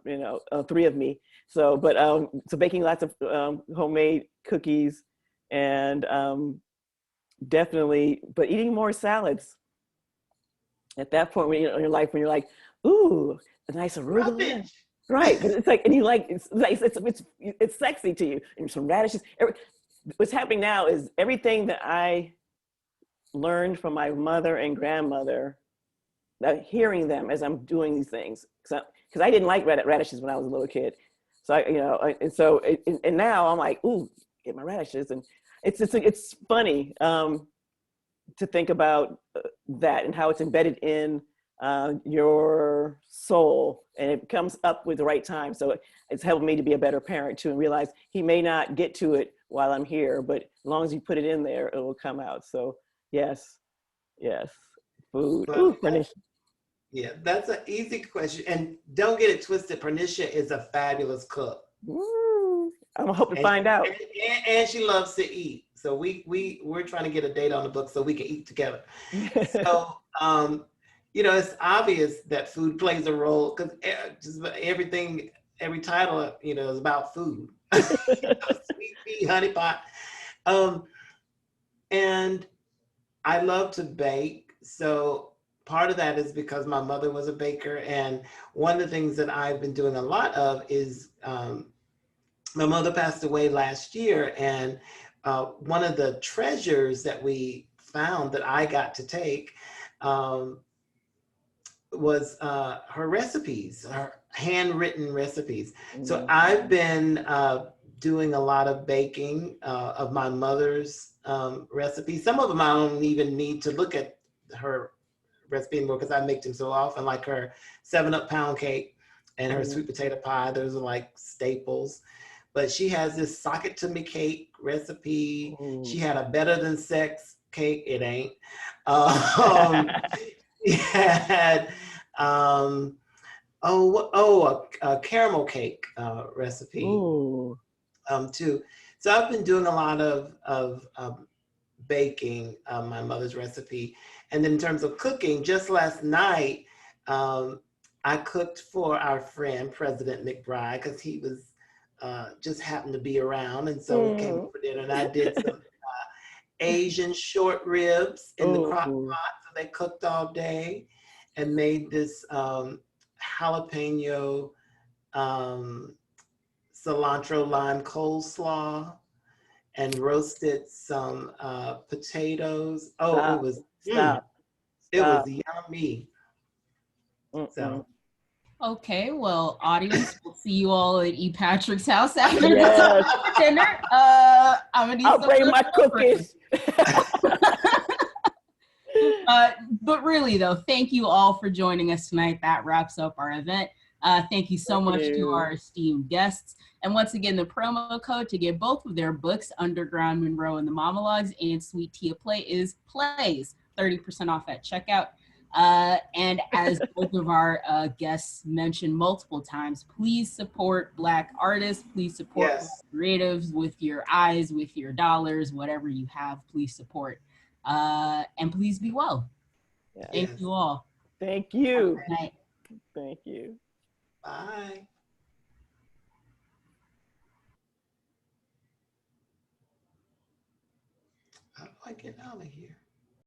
three of me. So, but so baking lots of homemade cookies, and definitely, but eating more salads. At that point, when in your life, when you're like, ooh, a nice arugula, right? But it's like, and you like, it's sexy to you, and some radishes. What's happening now is everything that I learned from my mother and grandmother, hearing them as I'm doing these things, because I didn't like radishes when I was a little kid. So and now I'm like, ooh, get my radishes, and it's funny to think about that and how it's embedded in your soul, and it comes up with the right time. So it's helped me to be a better parent too, and realize he may not get to it while I'm here, but as long as you put it in there, it will come out. So yes, food. Ooh, yeah, that's an easy question, and don't get it twisted. Pernisha is a fabulous cook. Ooh, I'm hoping to find out. And she loves to eat. So we're trying to get a date on the book so we can eat together. So it's obvious that food plays a role, because just every title is about food. Sweet pea, honey pot. And I love to bake. So part of that is because my mother was a baker. And one of the things that I've been doing a lot of is my mother passed away last year. And one of the treasures that we found that I got to take was her recipes, her handwritten recipes. So I've been doing a lot of baking of my mother's recipes. Some of them I don't even need to look at her recipe anymore because I make them so often, like her 7-Up pound cake and her sweet potato pie. Those are like staples. But she has this sock it to me cake recipe. She had a better than sex cake. It ain't. She had a caramel cake recipe too. So I've been doing a lot of baking my mother's recipe. And then in terms of cooking, just last night, I cooked for our friend, President McBride, because he was just happened to be around. And so we came for dinner and I did some Asian short ribs in the crock pot. So they cooked all day and made this jalapeno cilantro lime coleslaw and roasted some potatoes. Oh, it was it was yummy. So Okay, well, audience, we'll see you all at E. Patrick's house after dinner. I'll bring my cookies. But really, though, thank you all for joining us tonight. That wraps up our event. Thank you so much to our esteemed guests. And once again, the promo code to get both of their books, Underground, Monroe, and the Monologues, and Sweet Tia Play is PLAYS, 30% off at checkout. And as both of our guests mentioned multiple times, please support Black artists. Please support Black creatives with your eyes, with your dollars, whatever you have, please support. And please be well. Thank you all. Thank you. Good night. Thank you. Bye. How do I get out of here?